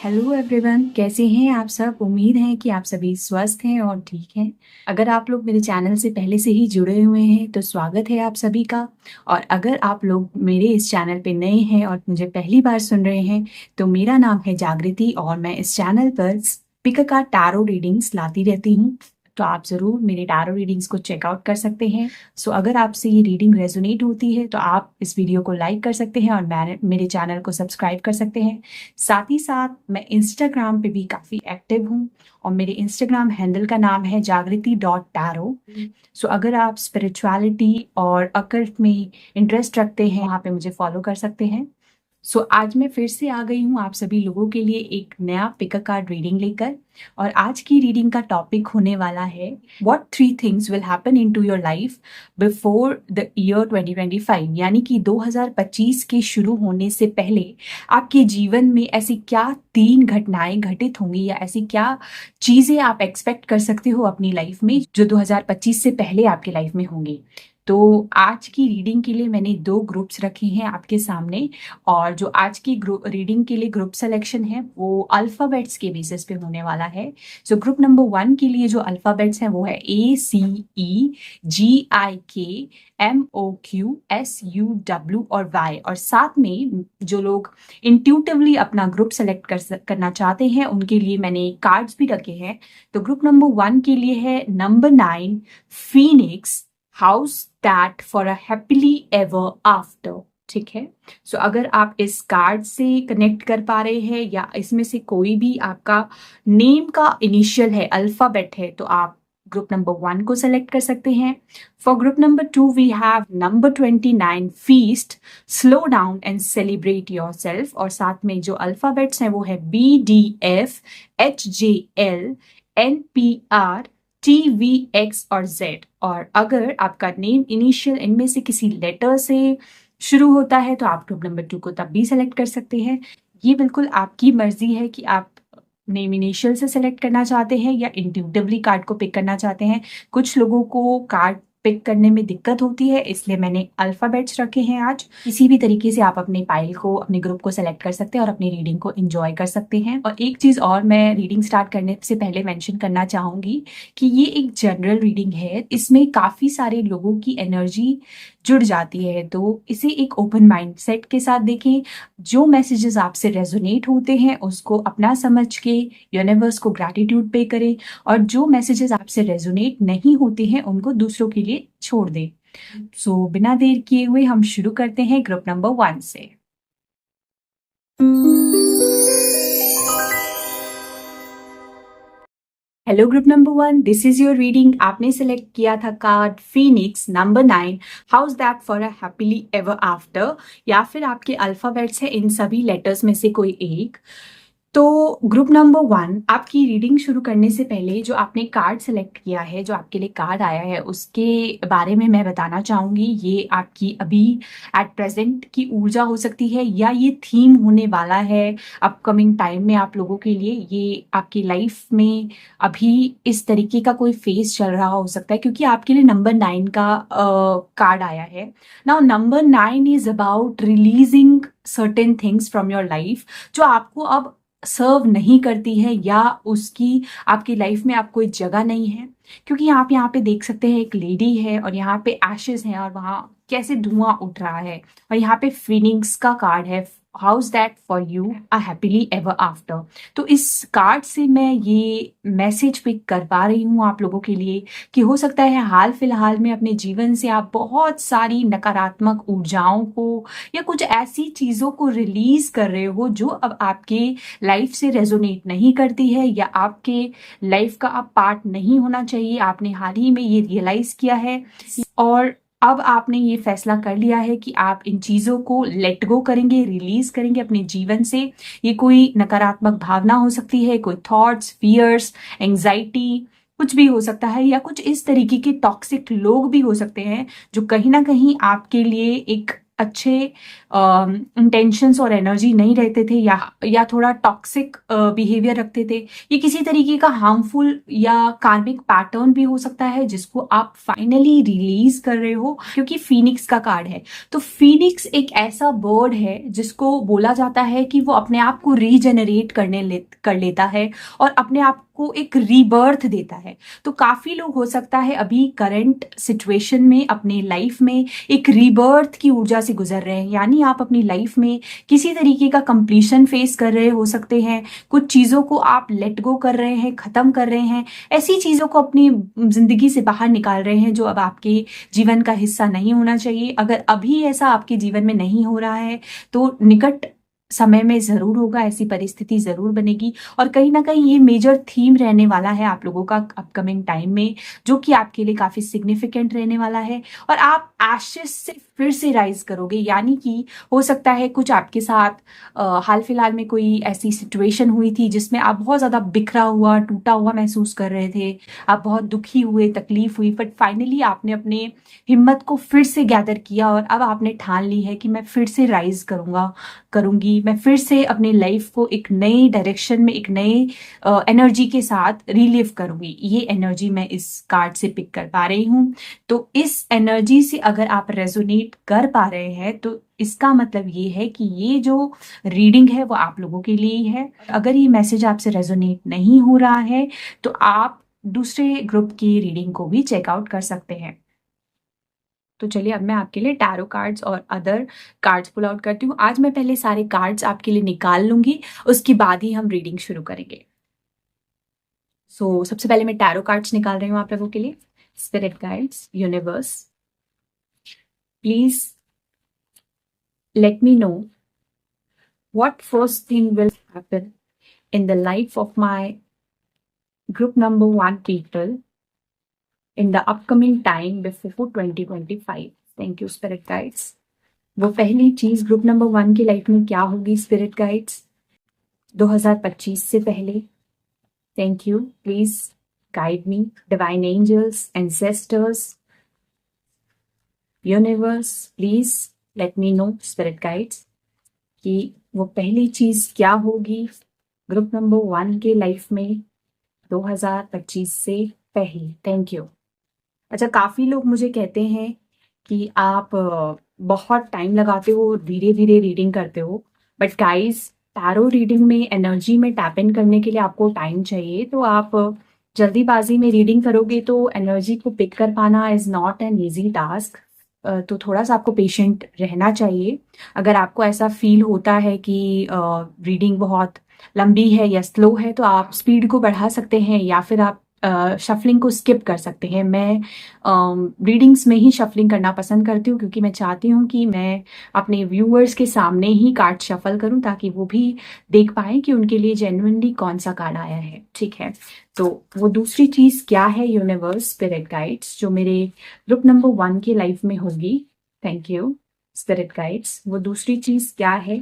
Hello everyone, कैसे हैं आप सब। उम्मीद है कि आप सभी स्वस्थ हैं और ठीक हैं। अगर आप लोग मेरे चैनल से पहले से ही जुड़े हुए हैं तो स्वागत है आप सभी का। और अगर आप लोग मेरे इस चैनल पे नए हैं और मुझे पहली बार सुन रहे हैं तो मेरा नाम है जागृति और मैं इस चैनल पर पिक का टैरो रीडिंग्स लाती रहती हूँ। तो आप ज़रूर मेरे टैरो रीडिंग्स को चेकआउट कर सकते हैं। सो अगर आपसे ये रीडिंग रेजोनेट होती है तो आप इस वीडियो को लाइक कर सकते हैं और मेरे चैनल को सब्सक्राइब कर सकते हैं। साथ ही साथ मैं इंस्टाग्राम पे भी काफ़ी एक्टिव हूँ और मेरे इंस्टाग्राम हैंडल का नाम है जागृति.टैरो। सो अगर आप स्पिरिचुअलिटी और अकल्ट में इंटरेस्ट रखते हैं वहाँ पे मुझे फॉलो कर सकते हैं। सो आज मैं फिर से आ गई हूँ आप सभी लोगों के लिए एक नया पिक कार्ड रीडिंग लेकर। और आज की रीडिंग का टॉपिक होने वाला है what 3 things will happen in to your life before the year 2025, यानी कि 2025 के शुरू होने से पहले आपके जीवन में ऐसी क्या 3 घटनाएं घटित होंगी या ऐसी क्या चीजें आप एक्सपेक्ट कर सकते हो अपनी लाइफ में जो 2025 से पहले आपके लाइफ में होंगी। तो आज की रीडिंग के लिए मैंने 2 ग्रुप्स रखे हैं आपके सामने। और जो आज की रीडिंग के लिए ग्रुप सिलेक्शन है वो अल्फाबेट्स के बेसिस पे होने वाला है। सो ग्रुप नंबर 1 के लिए जो अल्फाबेट्स हैं वो है ACEGIKMOQSUW और Y। और साथ में जो लोग इंट्यूटिवली अपना ग्रुप सेलेक्ट करना चाहते हैं उनके लिए मैंने कार्ड्स भी रखे हैं। तो ग्रुप नंबर 1 के लिए है number 9 Phoenix, house that for a happily ever after. ठीक है। सो अगर आप इस कार्ड से कनेक्ट कर पा रहे हैं या इसमें से कोई भी आपका नेम का इनिशियल है, अल्फाबेट है, तो आप ग्रुप नंबर 1 को सेलेक्ट कर सकते हैं। For group number 2 we have number 29 feast, slow down and celebrate your self. और साथ में जो अल्फाबेट्स हैं वो है BDFHJLNPR TVX और Z। और अगर आपका नेम इनिशियल इनमें से किसी लेटर से शुरू होता है तो आप ग्रुप नंबर 2 को तब भी सेलेक्ट कर सकते हैं। ये बिल्कुल आपकी मर्जी है कि आप नेम इनिशियल से सेलेक्ट करना चाहते हैं या इंट्यूटिवली कार्ड को पिक करना चाहते हैं। कुछ लोगों को कार्ड पिक करने में दिक्कत होती है, इसलिए मैंने अल्फाबेट्स रखे हैं। आज किसी भी तरीके से आप अपने पाइल को, अपने ग्रुप को सेलेक्ट कर सकते हैं और अपनी रीडिंग को एंजॉय कर सकते हैं। और एक चीज और मैं रीडिंग स्टार्ट करने से पहले मेंशन करना चाहूंगी कि ये एक जनरल रीडिंग है, इसमें काफी सारे लोगों की एनर्जी जुड़ जाती है। तो इसे एक ओपन माइंडसेट के साथ देखें। जो मैसेजेस आपसे रेजोनेट होते हैं उसको अपना समझ के यूनिवर्स को ग्रैटिट्यूड पे करें और जो मैसेजेस आपसे रेजोनेट नहीं होते हैं उनको दूसरों के लिए छोड़ दें। सो बिना देर किए हुए हम शुरू करते हैं ग्रुप नंबर 1 से। Hello group number 1, this is your reading. आपने सेलेक्ट किया था card Phoenix number 9, house that for a happily ever after, या फिर आपके अल्फाबेट्स है इन सभी लेटर्स में से कोई एक। तो ग्रुप नंबर 1, आपकी रीडिंग शुरू करने से पहले जो आपने कार्ड सेलेक्ट किया है, जो आपके लिए कार्ड आया है, उसके बारे में मैं बताना चाहूंगी। ये आपकी अभी एट प्रेजेंट की ऊर्जा हो सकती है या ये थीम होने वाला है अपकमिंग टाइम में आप लोगों के लिए। ये आपकी लाइफ में अभी इस तरीके का कोई फेज चल रहा हो सकता है क्योंकि आपके लिए नंबर 9 का कार्ड आया है। Now number 9 is about releasing certain things from your life जो आपको अब सर्व नहीं करती है या उसकी आपकी लाइफ में आप कोई जगह नहीं है। क्योंकि आप यहाँ पे देख सकते हैं एक लेडी है और यहाँ पे एशेस हैं और वहाँ कैसे धुआं उठ रहा है। और यहाँ पे फीलिंग्स का कार्ड है, house that for you a happily ever after. तो इस कार्ड से मैं ये मैसेज पिक कर पा रही हूँ आप लोगों के लिए कि हो सकता है हाल फिलहाल में अपने जीवन से आप बहुत सारी नकारात्मक ऊर्जाओं को या कुछ ऐसी चीजों को रिलीज कर रहे हो जो अब आपके लाइफ से रेजोनेट नहीं करती है या आपके लाइफ का अब पार्ट नहीं होना चाहिए। आपने हाल ही में ये रियलाइज किया है और अब आपने ये फैसला कर लिया है कि आप इन चीजों को लेट गो करेंगे, रिलीज करेंगे अपने जीवन से। ये कोई नकारात्मक भावना हो सकती है, कोई थॉट्स, फियर्स, एंजाइटी, कुछ भी हो सकता है, या कुछ इस तरीके के टॉक्सिक लोग भी हो सकते हैं जो कहीं ना कहीं आपके लिए एक अच्छे इंटेंशंस और एनर्जी नहीं रहते थे, या थोड़ा टॉक्सिक बिहेवियर रखते थे, ये किसी तरीके का हार्मफुल या कार्मिक पैटर्न भी हो सकता है जिसको आप फाइनली रिलीज कर रहे हो, क्योंकि फीनिक्स का कार्ड है। तो फीनिक्स एक ऐसा बर्ड है जिसको बोला जाता है कि वो अपने आप को रीजेनरेट कर लेता है और अपने आप को एक रीबर्थ देता है। तो काफी लोग हो सकता है अभी करंट सिचुएशन में अपने लाइफ में एक रीबर्थ की ऊर्जा से गुजर रहे हैं, यानी आप अपनी लाइफ में किसी तरीके का कंप्लीशन फेस कर रहे हो सकते हैं, कुछ चीजों को आप लेट गो कर रहे हैं, खत्म कर रहे हैं, ऐसी चीजों को अपनी जिंदगी से बाहर निकाल रहे हैं जो अब आपके जीवन का हिस्सा नहीं होना चाहिए। अगर अभी ऐसा आपके जीवन में नहीं हो रहा है तो निकट समय में जरूर होगा, ऐसी परिस्थिति जरूर बनेगी। और कहीं ना कहीं ये मेजर थीम रहने वाला है आप लोगों का अपकमिंग टाइम में, जो कि आपके लिए काफी सिग्निफिकेंट रहने वाला है। और आप एशेस से फिर से राइज करोगे, यानी कि हो सकता है कुछ आपके साथ हाल फिलहाल में कोई ऐसी सिचुएशन हुई थी जिसमें आप बहुत ज्यादा बिखरा हुआ, टूटा हुआ महसूस कर रहे थे, आप बहुत दुखी हुए, तकलीफ हुई, बट फाइनली आपने अपने हिम्मत को फिर से गैदर किया और अब आपने ठान ली है कि मैं फिर से राइज करूंगी, मैं फिर से अपनी लाइफ को एक नई डायरेक्शन में, एक नई एनर्जी के साथ रिलीव करूंगी। ये एनर्जी मैं इस कार्ड से पिक कर पा रही हूँ। तो इस एनर्जी से अगर आप रेजोनेट कर पा रहे हैं तो इसका मतलब ये है कि ये जो रीडिंग है वो आप लोगों के लिए ही है। अगर ये मैसेज आपसे रेजोनेट नहीं हो रहा है तो आप दूसरे ग्रुप की रीडिंग को भी चेकआउट कर सकते हैं। तो चलिए, अब मैं आपके लिए टैरो कार्ड्स और अदर कार्ड्स पुल आउट करती हूँ। आज मैं पहले सारे कार्ड्स आपके लिए निकाल लूंगी, उसके बाद ही हम रीडिंग शुरू करेंगे। सबसे पहले मैं टैरो कार्ड्स निकाल रही हूँ आप लोगों के लिए। Spirit guides, universe, please let me no what first thing will happen in the life of my group number 1 people in the upcoming time before 2025. Thank you, Spirit Guides. वो पहली चीज ग्रुप नंबर 1 की life में क्या होगी spirit guides 2025 से पहले? Thank you, please guide me, divine angels, ancestors, universe, please let me know spirit guides कि वो पहली चीज क्या होगी ग्रुप नंबर 1 के लाइफ में 2025 से पहले। Thank you. अच्छा, काफी लोग मुझे कहते हैं कि आप बहुत टाइम लगाते हो, धीरे धीरे रीडिंग करते हो, बट गाइस टैरो रीडिंग में एनर्जी में टैप इन करने के लिए आपको टाइम चाहिए। तो आप जल्दीबाजी में रीडिंग करोगे तो एनर्जी को पिक कर पाना is not an easy task. तो थोड़ा सा आपको पेशेंट रहना चाहिए। अगर आपको ऐसा फील होता है कि रीडिंग बहुत लंबी है या स्लो है तो आप स्पीड को बढ़ा सकते हैं या फिर आप शफलिंग को स्किप कर सकते हैं। मैं रीडिंग्स में ही शफलिंग करना पसंद करती हूँ क्योंकि मैं चाहती हूँ कि मैं अपने व्यूअर्स के सामने ही कार्ड शफल करूँ ताकि वो भी देख पाए कि उनके लिए जेन्युइनली कौन सा कार्ड आया है। ठीक है, तो वो दूसरी चीज क्या है यूनिवर्स, स्पिरिट गाइड्स, जो मेरे ग्रुप नंबर 1 की लाइफ में होगी? Thank you spirit guides. वो दूसरी चीज क्या है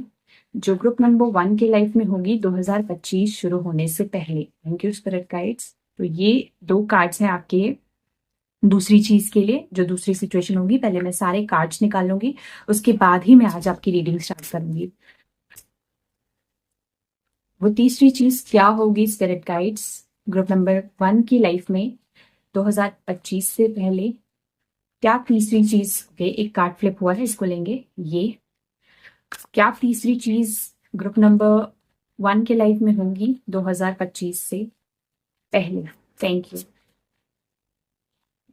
जो ग्रुप नंबर 1 की लाइफ में होगी 2025 शुरू होने से पहले? Thank you spirit guides. तो ये 2 कार्ड्स हैं आपके दूसरी चीज के लिए, जो दूसरी सिचुएशन होगी। पहले मैं सारे कार्ड्स निकाल लूंगी, उसके बाद ही मैं आज आपकी रीडिंग स्टार्ट करूंगी। वो तीसरी चीज क्या होगी स्पिरिट गाइड्स ग्रुप नंबर 1 की लाइफ में 2025 से पहले? क्या तीसरी चीज? एक कार्ड फ्लिप हुआ है, इसको लेंगे। ये क्या तीसरी चीज ग्रुप नंबर 1 के लाइफ में होगी 2025 से पहले? Thank you.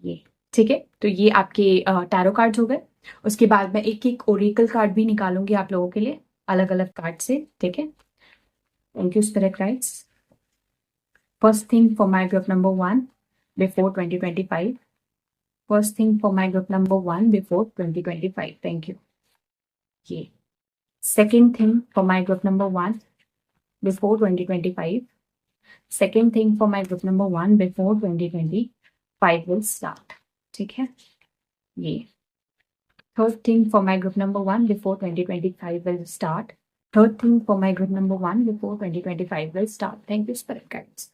ये ठीक है, तो ये आपके टैरो कार्ड्स हो गए। उसके बाद मैं एक एक ओरेकल कार्ड भी निकालूंगी आप लोगों के लिए अलग अलग कार्ड से। ठीक है, thank you spirit guides. First thing for my group number 1 before 2025। First thing for my group number 1 before 2025। Thank you. ये second thing for my group number 1 before 2025। Second thing for my group number 1 before 2025 will start. ठीक है, ये third thing for my group number 1 before 2025 will start. Third thing for my group number 1 before 2025 will start. Thank you spirit guides.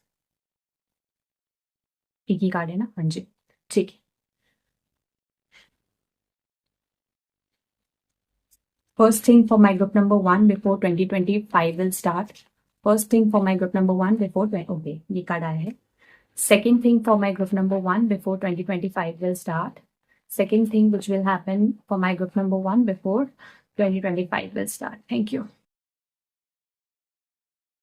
एक ही card है ना? हाँ जी, ठीक है। First thing for my group number 1 before 2025 will start. First thing for my group number 1 before okay, ये card आया है. Second thing for my group number 1 before 2025 will start. Second thing which will happen for my group number 1 before 2025 will start. Thank you.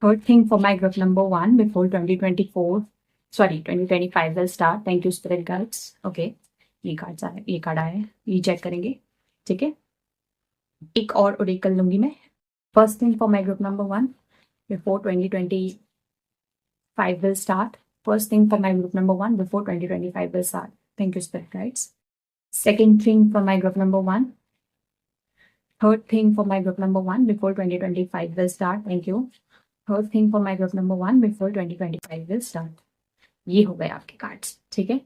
Third thing for my group number 1 before 2025 will start. Thank you spirit guides. Okay, ये card आया है, ये check करेंगे. ठीक है, एक और Oracle लूंगी मैं. First thing for my group number 1 before 2025 will start. First thing for my group number 1 before 2025 will start. Thank you spirit guides. Second thing for my group number 1. Third thing for my group number 1 before 2025 will start. Thank you. Third thing for my group number 1 before 2025 will start. ये हो गए आपके cards. ठीक है,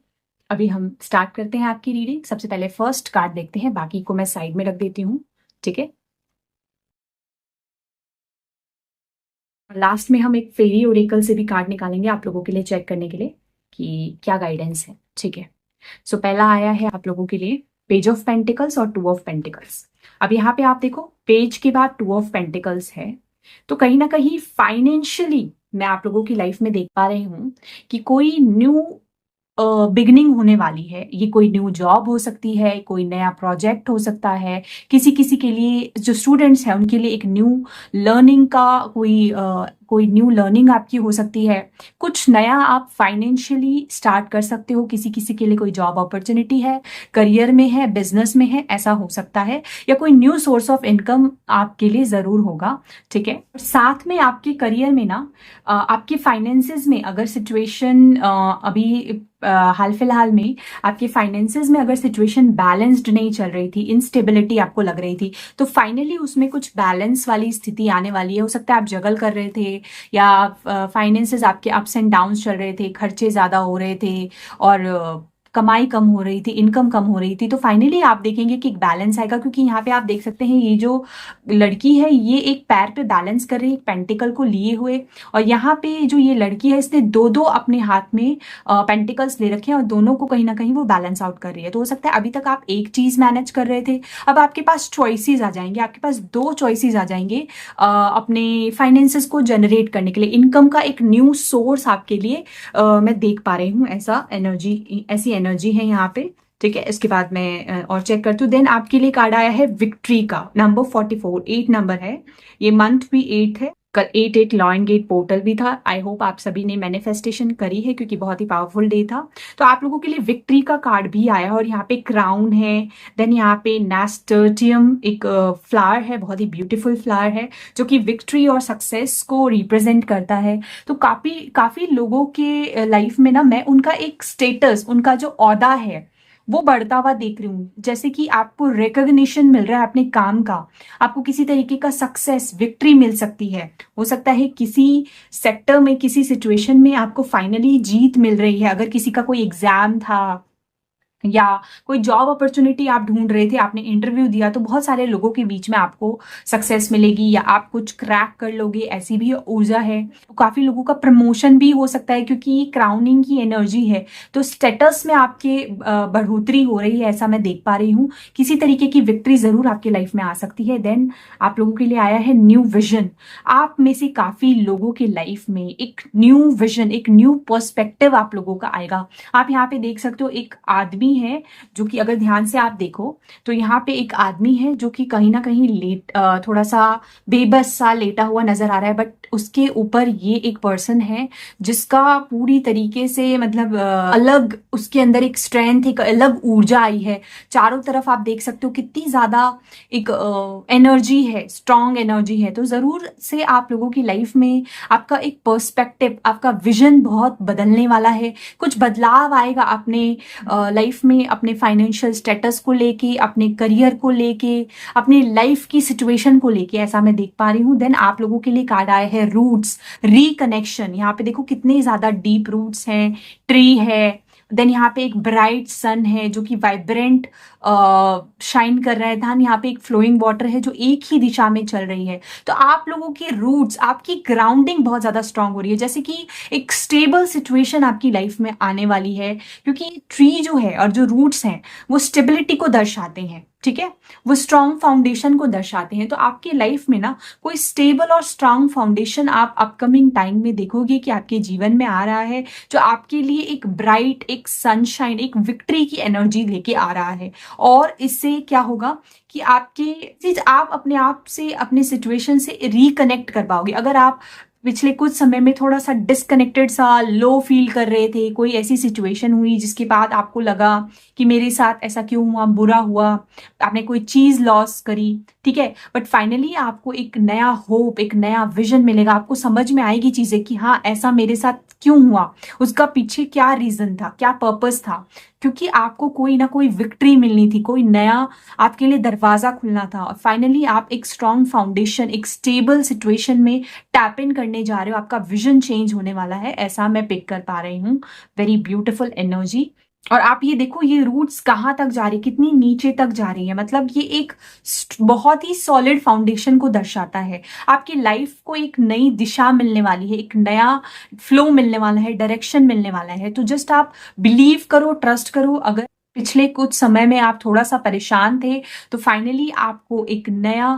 अभी हम start करते हैं आपकी रीडिंग. सबसे पहले फर्स्ट कार्ड देखते हैं, बाकी को मैं साइड में रख देती हूँ. ठीक है, लास्ट में हम एक फेरी ओरेकल से भी कार्ड निकालेंगे आप लोगों के लिए चेक करने के लिए कि क्या गाइडेंस है. ठीक है, सो पहला आया है आप लोगों के लिए पेज ऑफ पेंटिकल्स और 2 ऑफ पेंटिकल्स. अब यहाँ पे आप देखो, पेज के बाद 2 ऑफ पेंटिकल्स है, तो कहीं ना कहीं फाइनेंशियली मैं आप लोगों की लाइफ में देख पा रही हूँ कि कोई न्यू बिगनिंग होने वाली है. ये कोई न्यू जॉब हो सकती है, कोई नया प्रोजेक्ट हो सकता है, किसी किसी के लिए जो स्टूडेंट्स हैं उनके लिए एक न्यू लर्निंग का कोई न्यू लर्निंग आपकी हो सकती है. कुछ नया आप फाइनेंशियली स्टार्ट कर सकते हो. किसी किसी के लिए कोई जॉब अपॉर्चुनिटी है, करियर में है, बिजनेस में है, ऐसा हो सकता है, या कोई न्यू सोर्स ऑफ इनकम आपके लिए जरूर होगा. ठीक है, साथ में आपके करियर में ना आपके फाइनेंसेस में अगर सिचुएशन अभी हाल फिलहाल में आपके फाइनेंसेस में अगर सिचुएशन बैलेंस्ड नहीं चल रही थी, इनस्टेबिलिटी आपको लग रही थी, तो फाइनली उसमें कुछ बैलेंस वाली स्थिति आने वाली है. हो सकता है आप जगल कर रहे थे या फाइनेंसेस आपके अप्स एंड डाउन्स चल रहे थे, खर्चे ज्यादा हो रहे थे और कमाई कम हो रही थी, इनकम कम हो रही थी. तो फाइनली आप देखेंगे कि एक बैलेंस आएगा, क्योंकि यहाँ पे आप देख सकते हैं ये जो लड़की है ये एक पैर पे बैलेंस कर रही है, एक पेंटिकल को लिए हुए, और यहाँ पे जो ये लड़की है इसने 2 अपने हाथ में पेंटिकल्स ले रखे हैं और दोनों को कहीं ना कहीं वो बैलेंस आउट कर रही है. तो हो सकता है अभी तक आप एक चीज मैनेज कर रहे थे, अब आपके पास चॉइसेस आ जाएंगे, आपके पास 2 चॉइसेस आ जाएंगे अपने फाइनेंसेस को जनरेट करने के लिए. इनकम का एक न्यू सोर्स आपके लिए मैं देख पा रही हूँ. ऐसी एनर्जी है यहाँ पे. ठीक है, इसके बाद मैं और चेक करती हूँ. देन आपके लिए कार्ड आया है विक्ट्री का, नंबर 44, 8 नंबर है. ये मंथ भी 8 है, कल 8 लॉयन गेट पोर्टल भी था. आई होप आप सभी ने मैनिफेस्टेशन करी है, क्योंकि बहुत ही पावरफुल डे था. तो आप लोगों के लिए विक्ट्री का कार्ड भी आया है, और यहाँ पे क्राउन है. देन यहाँ पे नास्टर्टियम एक फ्लावर है, बहुत ही ब्यूटीफुल फ्लावर है, जो कि विक्ट्री और सक्सेस को रिप्रेजेंट करता है. तो काफी लोगों के लाइफ में ना मैं उनका एक स्टेटस, उनका जो औहदा है वो बढ़ता हुआ देख रही हूँ. जैसे कि आपको रिकॉग्निशन मिल रहा है अपने काम का, आपको किसी तरीके का सक्सेस, विक्ट्री मिल सकती है. हो सकता है किसी सेक्टर में, किसी सिचुएशन में आपको फाइनली जीत मिल रही है. अगर किसी का कोई एग्जाम था या कोई जॉब अपॉर्चुनिटी आप ढूंढ रहे थे, आपने इंटरव्यू दिया, तो बहुत सारे लोगों के बीच में आपको सक्सेस मिलेगी या आप कुछ क्रैक कर लोगे, ऐसी भी ऊर्जा है. तो काफी लोगों का प्रमोशन भी हो सकता है, क्योंकि ये क्राउनिंग की एनर्जी है. तो स्टेटस में आपके बढ़ोतरी हो रही है, ऐसा मैं देख पा रही हूँ. किसी तरीके की विक्ट्री जरूर आपके लाइफ में आ सकती है. देन आप लोगों के लिए आया है न्यू विजन. आप में से काफी लोगों के लाइफ में एक न्यू विजन, एक न्यू पर्सपेक्टिव आप लोगों का आएगा. आप यहाँ पे देख सकते हो एक आदमी है, जो कि अगर ध्यान से आप देखो तो यहाँ पे एक आदमी है जो कि कहीं ना कहीं थोड़ा सा बेबस सा लेटा हुआ नजर आ रहा है. बट उसके ऊपर ये एक पर्सन है जिसका पूरी तरीके से मतलब अलग, उसके अंदर एक स्ट्रेंथ, एक अलग ऊर्जा आई है. चारों तरफ आप देख सकते हो कितनी ज्यादा एक एनर्जी है, स्ट्रॉन्ग एनर्जी है. तो जरूर से आप लोगों की लाइफ में आपका एक पर्सपेक्टिव, आपका विजन बहुत बदलने वाला है. कुछ बदलाव आएगा अपने लाइफ में, अपने फाइनेंशियल स्टेटस को लेके, अपने करियर को लेके, अपने लाइफ की सिचुएशन को लेके, ऐसा मैं देख पा रही हूँ. देन आप लोगों के लिए कार्ड आया है रूट्स, रिकनेक्शन. यहाँ पे देखो कितने ज्यादा डीप रूट्स हैं, ट्री है. देन यहाँ पे एक ब्राइट सन है जो कि वाइब्रेंट शाइन कर रहा है. धन यहाँ पे एक फ्लोइंग वाटर है जो एक ही दिशा में चल रही है. तो आप लोगों के रूट्स, आपकी ग्राउंडिंग बहुत ज्यादा स्ट्रांग हो रही है, जैसे कि एक स्टेबल सिचुएशन आपकी लाइफ में आने वाली है. क्योंकि ट्री जो है और जो रूट्स हैं वो स्टेबिलिटी को दर्शाते हैं. ठीक है, वो स्ट्रॉन्ग फाउंडेशन को दर्शाते हैं। तो आपकी लाइफ में ना कोई स्टेबल और स्ट्रॉन्ग फाउंडेशन आप अपकमिंग टाइम में देखोगे कि आपके जीवन में आ रहा है, जो आपके लिए एक ब्राइट, एक सनशाइन, एक विक्ट्री की एनर्जी लेके आ रहा है। और इससे क्या होगा कि आप अपने आप से, अपने सिचुएशन से रिकनेक्ट कर पाओगे। अगर आप पिछले कुछ समय में थोड़ा सा डिस्कनेक्टेड सा, लो फील कर रहे थे, कोई ऐसी सिचुएशन हुई जिसके बाद आपको लगा कि मेरे साथ ऐसा क्यों हुआ, बुरा हुआ, आपने कोई चीज लॉस करी, ठीक है, बट फाइनली आपको एक नया होप, एक नया विजन मिलेगा। आपको समझ में आएगी चीजें कि हाँ, ऐसा मेरे साथ क्यों हुआ, उसका पीछे क्या रीजन था, क्या पर्पस था, क्योंकि आपको कोई ना कोई विक्ट्री मिलनी थी, कोई नया आपके लिए दरवाजा खुलना था। और फाइनली आप एक स्ट्रॉन्ग फाउंडेशन, एक स्टेबल सिचुएशन में टैप इन करने जा रहे हो। आपका विजन चेंज होने वाला है, ऐसा मैं पिक कर पा रही हूँ। Very beautiful energy. और आप ये देखो, ये रूट्स कहाँ तक जा रही, कितनी नीचे तक जा रही है, मतलब ये एक बहुत ही सॉलिड फाउंडेशन को दर्शाता है। आपकी लाइफ को एक नई दिशा मिलने वाली है, एक नया फ्लो मिलने वाला है, डायरेक्शन मिलने वाला है। तो जस्ट आप बिलीव करो, ट्रस्ट करो। अगर पिछले कुछ समय में आप थोड़ा सा परेशान थे, तो फाइनली आपको एक नया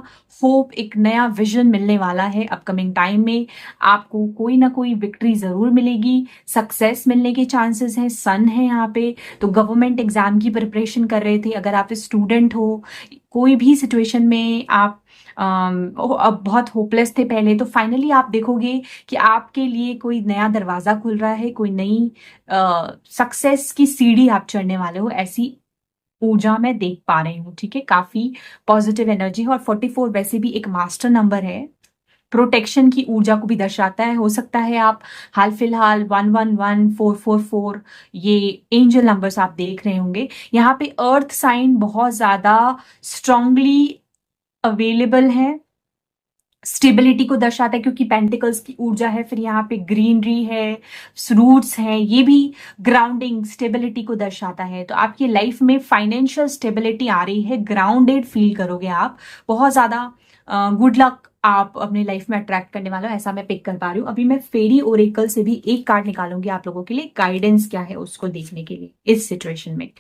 होप, एक नया विजन मिलने वाला है। अपकमिंग टाइम में आपको कोई ना कोई विक्ट्री जरूर मिलेगी, सक्सेस मिलने के चांसेस हैं। सन है यहाँ पे, तो गवर्नमेंट एग्जाम की प्रिपरेशन कर रहे थे, अगर आप स्टूडेंट हो, कोई भी सिचुएशन में आप अब बहुत होपलेस थे पहले, तो फाइनली आप देखोगे कि आपके लिए कोई नया दरवाजा खुल रहा है, कोई नई सक्सेस की सीढ़ी आप चढ़ने वाले हो, ऐसी ऊर्जा मैं देख पा रही हूँ। ठीक है, काफी पॉजिटिव एनर्जी है। और 44 वैसे भी एक मास्टर नंबर है, प्रोटेक्शन की ऊर्जा को भी दर्शाता है। हो सकता है आप हाल फिलहाल 111, 444 ये एंजल नंबर्स आप देख रहे होंगे। यहाँ पे अर्थ साइन बहुत ज्यादा स्ट्रांगली अवेलेबल है, स्टेबिलिटी को दर्शाता है, क्योंकि पेंटिकल्स की ऊर्जा है। फिर यहाँ पे ग्रीनरी है, रूट्स है, ये भी ग्राउंडिंग, स्टेबिलिटी को दर्शाता है। तो आपकी लाइफ में फाइनेंशियल स्टेबिलिटी आ रही है, ग्राउंडेड फील करोगे आप, बहुत ज्यादा गुड लक आप अपने लाइफ में अट्रैक्ट करने वाला हो, ऐसा मैं पिक कर पा रही हूँ। अभी मैं फेरी ओरेकल से भी एक कार्ड निकालूंगी आप लोगों के लिए, गाइडेंस क्या है उसको देखने के लिए इस सिचुएशन में।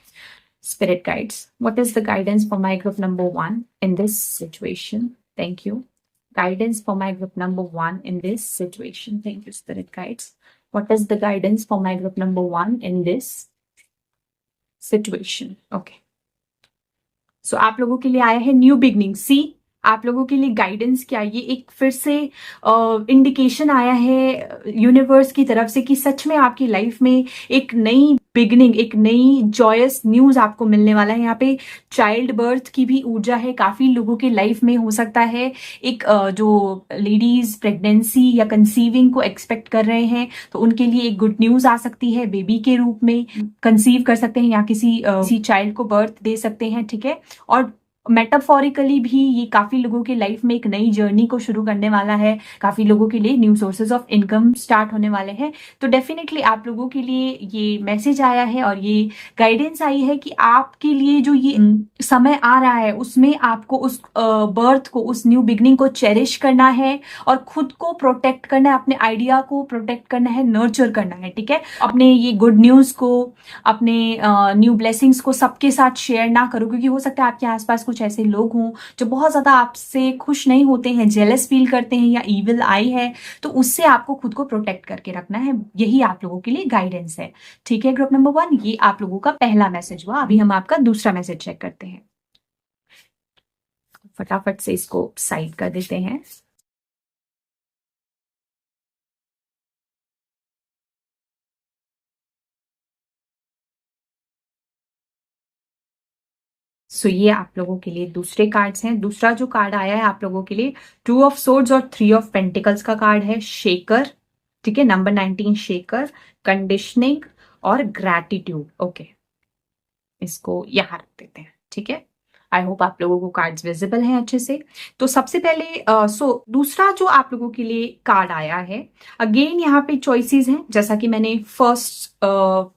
Spirit guides, what is the guidance for my group number 1 in this situation? Thank you. Guidance for my group number 1 in this situation. Thank you, Spirit guides. What is the guidance for my group number 1 in this situation? Okay. So आप लोगों के लिए आया है new beginning. सी, आप लोगों के लिए गाइडेंस क्या, ये एक फिर से इंडिकेशन आया है यूनिवर्स की तरफ से कि सच में आपकी लाइफ में एक नई बिगनिंग, एक नई जॉयस न्यूज आपको मिलने वाला है। यहाँ पे चाइल्ड बर्थ की भी ऊर्जा है, काफी लोगों के लाइफ में हो सकता है एक जो लेडीज प्रेगनेंसी या कंसीविंग को एक्सपेक्ट कर रहे हैं, तो उनके लिए एक गुड न्यूज आ सकती है, बेबी के रूप में कंसीव कर सकते हैं या किसी चाइल्ड को बर्थ दे सकते हैं। ठीक है, और मेटाफोरिकली भी ये काफी लोगों के लाइफ में एक नई जर्नी को शुरू करने वाला है, काफी लोगों के लिए new sources of income start होने वाले हैं। तो डेफिनेटली आप लोगों के लिए ये मैसेज आया है और ये गाइडेंस आई है कि आपके लिए जो ये समय आ रहा है उसमें आपको उस बर्थ को, उस न्यू बिगनिंग को चेरिश करना है और खुद को प्रोटेक्ट करना है, अपने आइडिया को प्रोटेक्ट करना है, नर्चर करना है। ठीक है, अपने ये गुड न्यूज को, अपने न्यू ब्लेसिंग्स को सबके साथ शेयर ना करो, क्योंकि हो सकता है आपके आसपास कुछ ऐसे लोग हों जो बहुत ज्यादा आपसे खुश नहीं होते हैं, जेलस फील करते हैं या इविल आई है, तो उससे आपको खुद को प्रोटेक्ट करके रखना है। यही आप लोगों के लिए गाइडेंस है। ठीक है, ग्रुप नंबर 1, ये आप लोगों का पहला मैसेज हुआ। अभी हम आपका दूसरा मैसेज चेक करते हैं, फटाफट से इसको साइड कर देते हैं। सो ये आप लोगों के लिए दूसरे कार्ड्स हैं। दूसरा जो कार्ड आया है आप लोगों के लिए 2 ऑफ सोर्ड्स और 3 ऑफ पेंटिकल्स का कार्ड है, शेकर। ठीक है, नंबर 19 शेकर, कंडीशनिंग और ग्रैटिट्यूड। ओके, इसको यहां रख देते हैं। ठीक है, आई होप आप लोगों को कार्ड्स विजिबल हैं अच्छे से। तो सबसे पहले दूसरा जो आप लोगों के लिए कार्ड आया है, अगेन यहाँ पे चॉइसेस हैं, जैसा कि मैंने फर्स्ट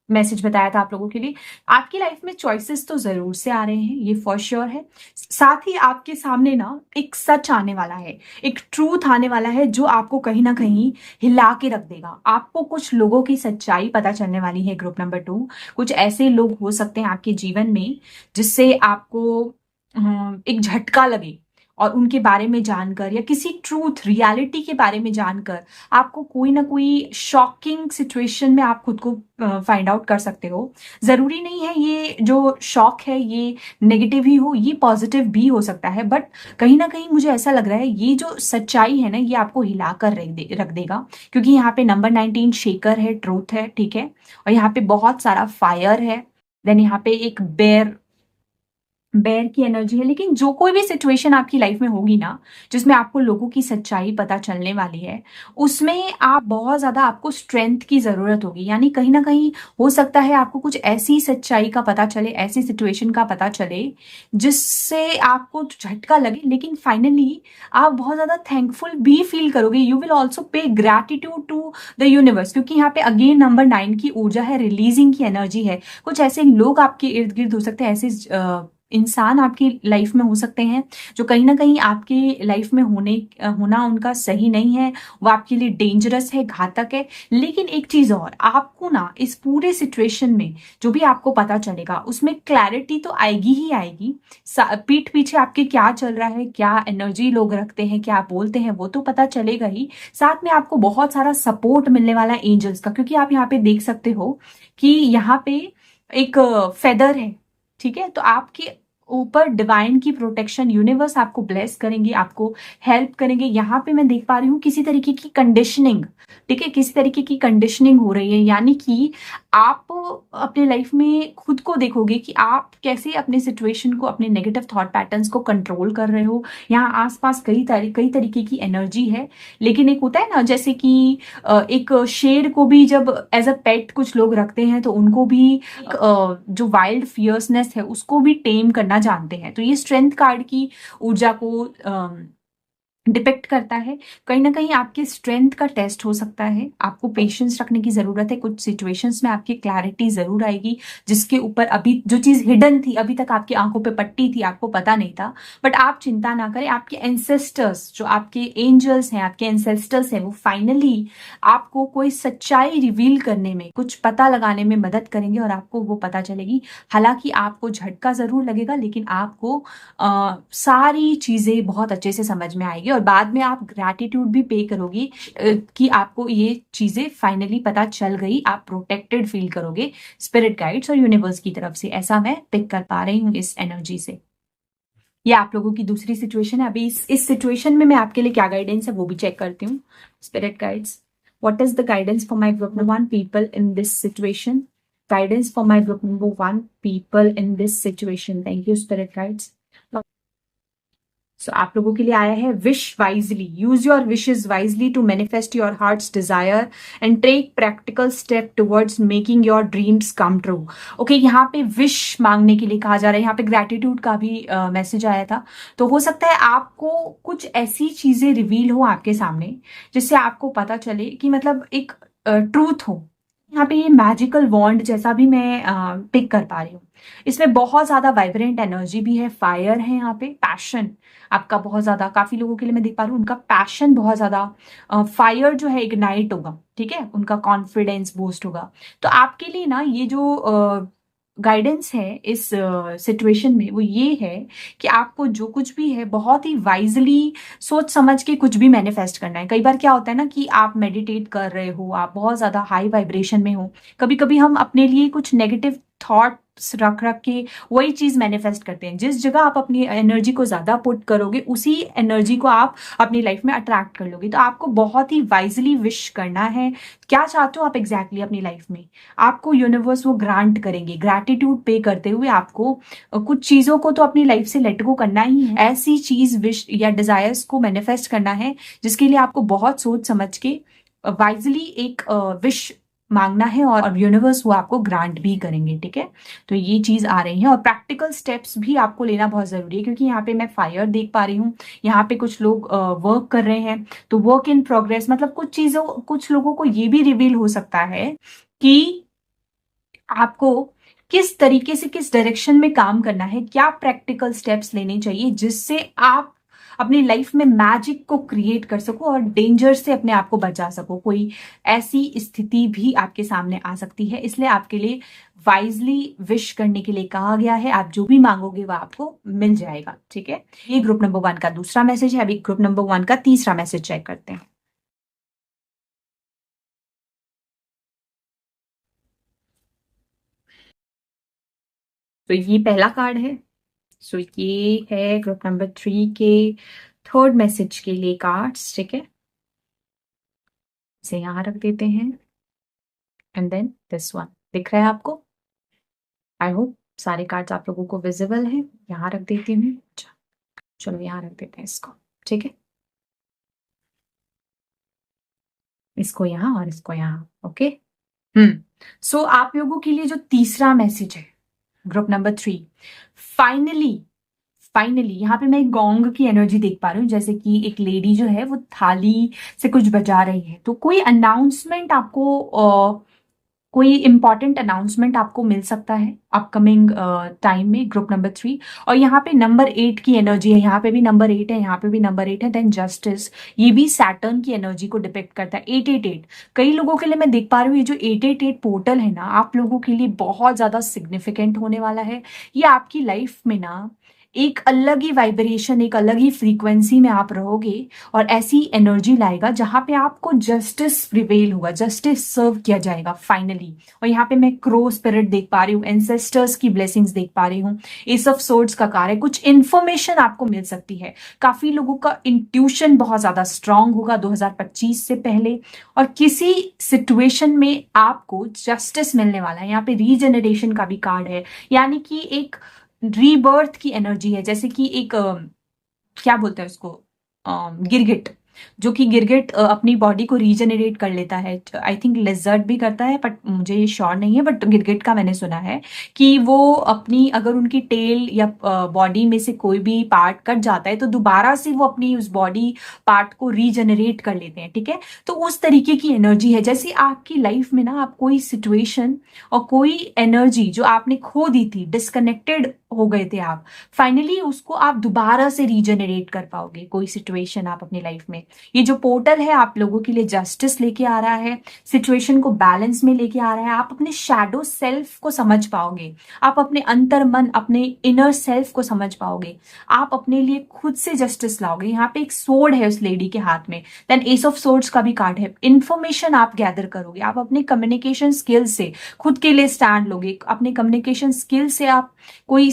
मैसेज बताया था आप लोगों के लिए। आपकी लाइफ में चॉइसेस तो जरूर से आ रहे हैं, ये फॉर श्योर है। साथ ही आपके सामने ना एक सच आने वाला है, एक ट्रूथ आने वाला है जो आपको कहीं ना कहीं हिला के रख देगा। आपको कुछ लोगों की सच्चाई पता चलने वाली है। ग्रुप नंबर 2, कुछ ऐसे लोग हो सकते हैं आपके जीवन में जिससे आपको एक झटका लगे और उनके बारे में जानकर या किसी ट्रूथ रियलिटी के बारे में जानकर आपको कोई ना कोई शॉकिंग सिचुएशन में आप खुद को फाइंड आउट कर सकते हो। ज़रूरी नहीं है ये जो शॉक है ये नेगेटिव ही हो, ये पॉजिटिव भी हो सकता है, बट कहीं ना कहीं मुझे ऐसा लग रहा है ये जो सच्चाई है ना ये आपको हिला कर रख देगा, क्योंकि यहाँ पे नंबर 19 शेकर है, ट्रूथ है, ठीक है, और यहाँ पे बहुत सारा फायर है, देन यहाँ पे एक बेयर की एनर्जी है। लेकिन जो कोई भी सिचुएशन आपकी लाइफ में होगी ना जिसमें आपको लोगों की सच्चाई पता चलने वाली है, उसमें आप बहुत ज्यादा आपको स्ट्रेंथ की जरूरत होगी। यानी कहीं ना कहीं हो सकता है आपको कुछ ऐसी सच्चाई का पता चले, ऐसी सिचुएशन का पता चले जिससे आपको झटका लगे, लेकिन फाइनली आप बहुत ज्यादा थैंकफुल भी फील करोगे। You will also pay gratitude to the universe, क्योंकि यहाँ पे अगेन नंबर 9 की ऊर्जा है, रिलीजिंग की एनर्जी है। कुछ ऐसे लोग आपके इर्द गिर्द हो सकते हैं, ऐसे इंसान आपकी लाइफ में हो सकते हैं जो कहीं ना कहीं आपकी लाइफ में होना उनका सही नहीं है, वो आपके लिए डेंजरस है, घातक है। लेकिन एक चीज और, आपको ना इस पूरे सिचुएशन में जो भी आपको पता चलेगा उसमें क्लैरिटी तो आएगी ही आएगी। पीठ पीछे आपके क्या चल रहा है, क्या एनर्जी लोग रखते हैं, क्या बोलते हैं, वो तो पता चलेगा ही। साथ में आपको बहुत सारा सपोर्ट मिलने वाला है एंजल्स का, क्योंकि आप यहाँ पे देख सकते हो कि यहाँ पे एक फेदर है, ठीक है। तो आपके ऊपर डिवाइन की प्रोटेक्शन, यूनिवर्स आपको ब्लेस करेंगे, आपको हेल्प करेंगे। यहाँ पे मैं देख पा रही हूँ किसी तरीके की कंडीशनिंग, ठीक है, किसी तरीके की कंडीशनिंग हो रही है। यानी कि आप अपने लाइफ में खुद को देखोगे कि आप कैसे अपने सिचुएशन को, अपने नेगेटिव थॉट पैटर्न्स को कंट्रोल कर रहे हो। यहाँ आसपास कई तरीके की एनर्जी है। लेकिन एक होता है ना, जैसे कि एक शेर को भी जब एज अ पेट कुछ लोग रखते हैं तो उनको भी जो वाइल्ड फियर्सनेस है उसको भी टेम करना जानते हैं। तो ये स्ट्रेंथ कार्ड की ऊर्जा को डिपेक्ट करता है। कहीं ना कहीं आपके स्ट्रेंथ का टेस्ट हो सकता है, आपको पेशेंस रखने की जरूरत है। कुछ सिचुएशंस में आपकी क्लैरिटी जरूर आएगी जिसके ऊपर अभी जो चीज हिडन थी, अभी तक आपकी आंखों पे पट्टी थी, आपको पता नहीं था। बट आप चिंता ना करें, आपके एंसेस्टर्स जो आपके एंजल्स हैं, आपके एंसेस्टर्स हैं, वो फाइनली आपको कोई सच्चाई रिवील करने में, कुछ पता लगाने में मदद करेंगे और आपको वो पता चलेगी। हालांकि आपको झटका जरूर लगेगा, लेकिन आपको सारी चीजें बहुत अच्छे से समझ में आएगी और बाद में आप ग्रैटिट्यूड भी पे करोगी कि आपको ये चीजें फाइनली पता चल गई। आप प्रोटेक्टेड फील करोगे स्पिरिट गाइड्स और यूनिवर्स की तरफ से। ऐसा मैं पिक कर पा रही हूँ इस एनर्जी से। ये आप लोगों की दूसरी सिचुएशन है। अभी इस सिचुएशन में मैं आपके लिए क्या गाइडेंस है वो भी चेक करती हूँ। Spirit guides, what is the guidance for my group number 1 people in this situation? Guidance for my group number 1 people in this situation. Thank you spirit guides. So आप लोगों के लिए आया है wish wisely, use your wishes wisely to manifest your heart's desire and take practical step towards making your dreams come true. Okay, यहाँ पे wish मांगने के लिए कहा जा रहा है। यहाँ पे ग्रैटिट्यूड का भी मैसेज आया था। तो हो सकता है आपको कुछ ऐसी चीजें रिवील हो आपके सामने जिससे आपको पता चले कि मतलब एक ट्रूथ हो। यहाँ पे ये मैजिकल वॉन्ड जैसा भी मैं पिक कर पा रही हूँ। इसमें बहुत ज्यादा वाइब्रेंट एनर्जी भी है, फायर है, यहाँ पे पैशन आपका बहुत ज्यादा, काफी लोगों के लिए मैं देख पा रही हूँ उनका पैशन बहुत ज्यादा फायर जो है इग्नाइट होगा, ठीक है, उनका कॉन्फिडेंस बूस्ट होगा। तो आपके लिए ना ये जो गाइडेंस है इस सिचुएशन में वो ये है कि आपको जो कुछ भी है बहुत ही वाइजली सोच समझ के कुछ भी मैनिफेस्ट करना है। कई बार क्या होता है ना कि आप मेडिटेट कर रहे हो, आप बहुत ज्यादा हाई वाइब्रेशन में हो, कभी कभी हम अपने लिए कुछ नेगेटिव थॉट्स रख रख के वही चीज मैनिफेस्ट करते हैं। जिस जगह आप अपनी एनर्जी को ज्यादा पुट करोगे उसी एनर्जी को आप अपनी लाइफ में अट्रैक्ट कर लोगे। तो आपको बहुत ही वाइजली विश करना है, क्या चाहते हो आप एग्जैक्टली अपनी लाइफ में, आपको यूनिवर्स वो ग्रांट करेंगे। ग्रैटिट्यूड पे करते हुए आपको कुछ चीजों को तो अपनी लाइफ से लेट गो करना ही है। ऐसी चीज विश या डिजायर्स को मैनिफेस्ट करना है जिसके लिए आपको बहुत सोच समझ के वाइजली एक विश मांगना है और यूनिवर्स वो आपको ग्रांट भी करेंगे, ठीक है। तो ये चीज आ रही है और प्रैक्टिकल स्टेप्स भी आपको लेना बहुत जरूरी है, क्योंकि यहाँ पे मैं फायर देख पा रही हूँ। यहाँ पे कुछ लोग वर्क कर रहे हैं, तो वर्क इन प्रोग्रेस मतलब कुछ लोगों को ये भी रिवील हो सकता है कि आपको किस तरीके से, किस डायरेक्शन में काम करना है, क्या प्रैक्टिकल स्टेप्स लेने चाहिए जिससे आप अपनी लाइफ में मैजिक को क्रिएट कर सको और डेंजर से अपने आप को बचा सको। कोई ऐसी स्थिति भी आपके सामने आ सकती है, इसलिए आपके लिए वाइजली विश करने के लिए कहा गया है। आप जो भी मांगोगे वो आपको मिल जाएगा, ठीक है। ये ग्रुप नंबर 1 का दूसरा मैसेज है। अभी ग्रुप नंबर 1 का तीसरा मैसेज चेक करते हैं। तो ये पहला कार्ड है। सो ये है ग्रुप नंबर 3 के थर्ड मैसेज के लिए कार्ड्स, ठीक है। इसे यहां रख देते हैं एंड देन दिस वन दिख रहा है आपको। आई होप सारे कार्ड्स आप लोगों को विजिबल हैं। यहाँ रख देती हूँ। चलो यहाँ रख देते हैं इसको, ठीक है। इसको यहाँ और इसको यहाँ, ओके। सो आप लोगों के लिए जो तीसरा मैसेज है ग्रुप नंबर 3, फाइनली यहाँ पे मैं एक गोंग की एनर्जी देख पा रही हूँ, जैसे कि एक लेडी जो है वो थाली से कुछ बजा रही है। तो कोई अनाउंसमेंट आपको कोई इंपॉर्टेंट अनाउंसमेंट आपको मिल सकता है अपकमिंग टाइम में, ग्रुप नंबर 3। और यहाँ पे नंबर 8 की एनर्जी है, यहाँ पे भी नंबर 8 है, यहाँ पे भी नंबर 8 है। देन जस्टिस, ये भी सैटर्न की एनर्जी को डिपेक्ट करता है। 888 कई लोगों के लिए मैं देख पा रही हूँ, ये जो 888 पोर्टल है ना, आप लोगों के लिए बहुत ज्यादा सिग्निफिकेंट होने वाला है। ये आपकी लाइफ में ना एक अलग ही वाइब्रेशन, एक अलग ही फ्रीक्वेंसी में आप रहोगे और ऐसी एनर्जी लाएगा जहां पे आपको जस्टिस प्रिवेल होगा, जस्टिस सर्व किया जाएगा फाइनली। और यहाँ पे मैं क्रो स्पिरिट देख पा रही हूँ, एंसेस्टर्स की ब्लेसिंग्स देख पा रही हूँ, एस ऑफ सोर्ड्स का कार्ड है। कुछ इंफॉर्मेशन आपको मिल सकती है। काफी लोगों का इंट्यूशन बहुत ज्यादा स्ट्रांग होगा 2025 से पहले, और किसी सिचुएशन में आपको जस्टिस मिलने वाला है। यहाँ पे रीजेनरेशन का भी कार्ड है, यानी कि एक रीबर्थ की एनर्जी है। जैसे कि एक क्या बोलते हैं उसको, गिरगिट, जो कि गिरगिट अपनी बॉडी को रीजनरेट कर लेता है। आई थिंक लिजर्ड भी करता है, बट मुझे ये श्योर नहीं है। बट गिरगिट का मैंने सुना है कि वो अपनी, अगर उनकी टेल या बॉडी में से कोई भी पार्ट कट जाता है तो दोबारा से वो अपनी उस बॉडी पार्ट को रीजनरेट कर लेते हैं, ठीक है। तो उस तरीके की एनर्जी है। जैसे आपकी लाइफ में ना आप कोई सिचुएशन और कोई एनर्जी जो आपने खो दी थी, डिस्कनेक्टेड हो गए थे आप, फाइनली उसको आप दोबारा से रीजनरेट कर पाओगे। कोई सिचुएशन आप अपनी लाइफ में, ये जो पोर्टल है आप लोगों के लिए जस्टिस लेके आ रहा है, सिचुएशन को बैलेंस में लेके आ रहा है। आप अपने शैडो सेल्फ को समझ पाओगे, आप अपने अंतर मन, अपने इनर सेल्फ को समझ पाओगे, आप अपने लिए खुद से जस्टिस लाओगे। यहाँ पे एक सोर्ड है उस लेडी के हाथ में। देन एस ऑफ सोर्ड्स का भी कार्ड है। इंफॉर्मेशन आप गैदर करोगे, आप अपने कम्युनिकेशन स्किल से खुद के लिए स्टैंड लोगे। अपने कम्युनिकेशन स्किल से आप कोई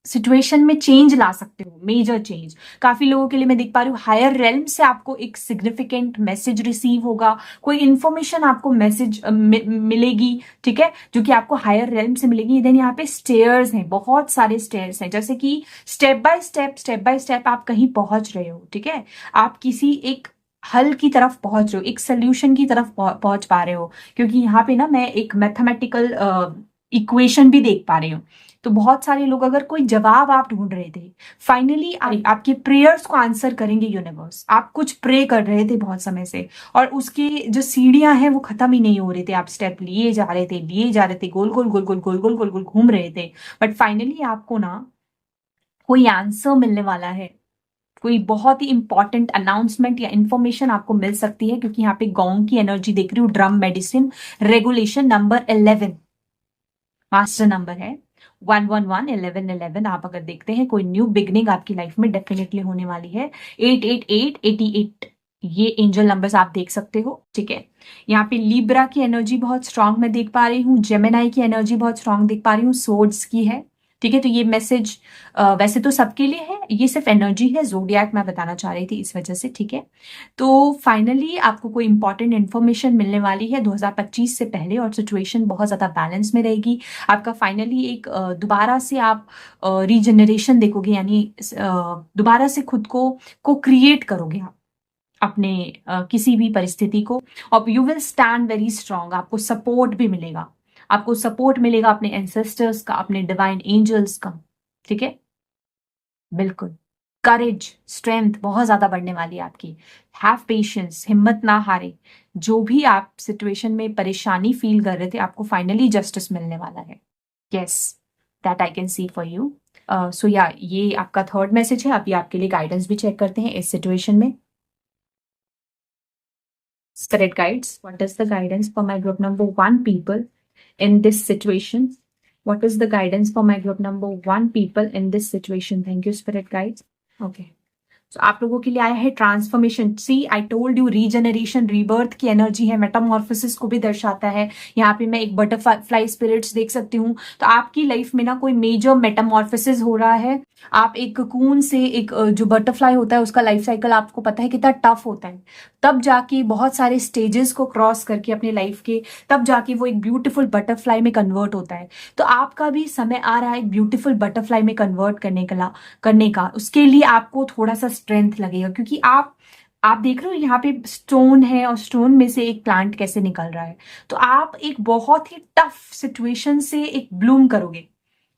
सिचुएशन में चेंज ला सकते हो, मेजर चेंज। काफी लोगों के लिए मैं देख पा रही हूँ हायर रेल्म से आपको एक सिग्निफिकेंट मैसेज रिसीव होगा, कोई इंफॉर्मेशन आपको मैसेज मिलेगी, ठीक है, जो कि आपको हायर रेल्म से मिलेगी। देन यहाँ पे स्टेयर्स हैं, बहुत सारे स्टेयर्स हैं, जैसे कि स्टेप बाय स्टेप आप कहीं पहुंच रहे हो, ठीक है। आप किसी एक हल की तरफ पहुंच रहे हो, एक सोल्यूशन की तरफ पहुंच पा रहे हो, क्योंकि यहाँ पे ना मैं एक मैथमेटिकल इक्वेशन भी देख पा रही हूँ। तो बहुत सारे लोग, अगर कोई जवाब आप ढूंढ रहे थे, फाइनली आपके प्रेयर्स को आंसर करेंगे यूनिवर्स। आप कुछ प्रे कर रहे थे बहुत समय से, और उसकी जो सीढ़ियां हैं वो खत्म ही नहीं हो रही थी। आप स्टेप लिए जा रहे थे, गोल गोल गोल गोल गोल गोल गोल गोल घूम रहे थे, बट फाइनली आपको ना कोई आंसर मिलने वाला है। कोई बहुत ही इंपॉर्टेंट अनाउंसमेंट या इंफॉर्मेशन आपको मिल सकती है, क्योंकि यहाँ पे गॉन्ग की एनर्जी देख रही हूँ। Drum medicine regulation number 11 master number है। 111 आप अगर देखते हैं, कोई न्यू बिगनिंग आपकी लाइफ में डेफिनेटली होने वाली है। 888 ये एंजल नंबर्स आप देख सकते हो, ठीक है। यहाँ पे लिब्रा की एनर्जी बहुत स्ट्रांग मैं देख पा रही हूँ, जेमिनाई की एनर्जी बहुत स्ट्रांग देख पा रही हूँ, सोर्ड्स की है, ठीक है। तो ये मैसेज वैसे तो सबके लिए है, ये सिर्फ एनर्जी है, जोडियाक मैं बताना चाह रही थी इस वजह से, ठीक है। तो फाइनली आपको कोई इंपॉर्टेंट इन्फॉर्मेशन मिलने वाली है 2025 से पहले, और सिचुएशन बहुत ज्यादा बैलेंस में रहेगी। आपका फाइनली एक दोबारा से आप रीजनरेशन देखोगे, यानी दोबारा से खुद को क्रिएट करोगे आप अपने किसी भी परिस्थिति को, और you will stand very strong. आपको सपोर्ट भी मिलेगा, आपको सपोर्ट मिलेगा अपने एंसेस्टर्स का, अपने डिवाइन एंजल्स का, ठीक है। बिल्कुल करेज, स्ट्रेंथ बहुत ज्यादा बढ़ने वाली है आपकी। हैव पेशेंस, हिम्मत ना हारे। जो भी आप सिचुएशन में परेशानी फील कर रहे थे, आपको फाइनली जस्टिस मिलने वाला है। Yes, that I can see for you. So या ये आपका थर्ड मैसेज है। अभी आपके लिए गाइडेंस भी चेक करते हैं इस सिचुएशन में। Spirit guides, what is the guidance for my group number 1 people in this situation? What is the guidance for my group number 1 people in this situation? Thank you, Spirit guides. Okay. So, आप लोगों के लिए आया है transformation. See I told you, regeneration, rebirth की energy है, metamorphosis को भी दर्शाता है। यहाँ पे मैं एक बटरफ्लाई स्पिरिट्स देख सकती हूँ। तो आपकी लाइफ में ना कोई मेजर मेटामॉर्फोसिस हो रहा है। आप एक कून से एक जो बटरफ्लाई होता है उसका लाइफ साइकिल आपको पता है कितना टफ होता है। तब जाके बहुत सारे स्टेजेस को क्रॉस करके अपने लाइफ के, तब जाके वो एक ब्यूटीफुल बटरफ्लाई में कन्वर्ट होता है। तो आपका भी समय आ रहा है एक ब्यूटीफुल बटरफ्लाई में कन्वर्ट करने का। उसके लिए आपको थोड़ा सा स्ट्रेंथ लगेगा, क्योंकि आप देख रहे हो यहाँ पे स्टोन है और स्टोन में से एक प्लांट कैसे निकल रहा है। तो आप एक बहुत ही टफ सिचुएशन से एक ब्लूम करोगे।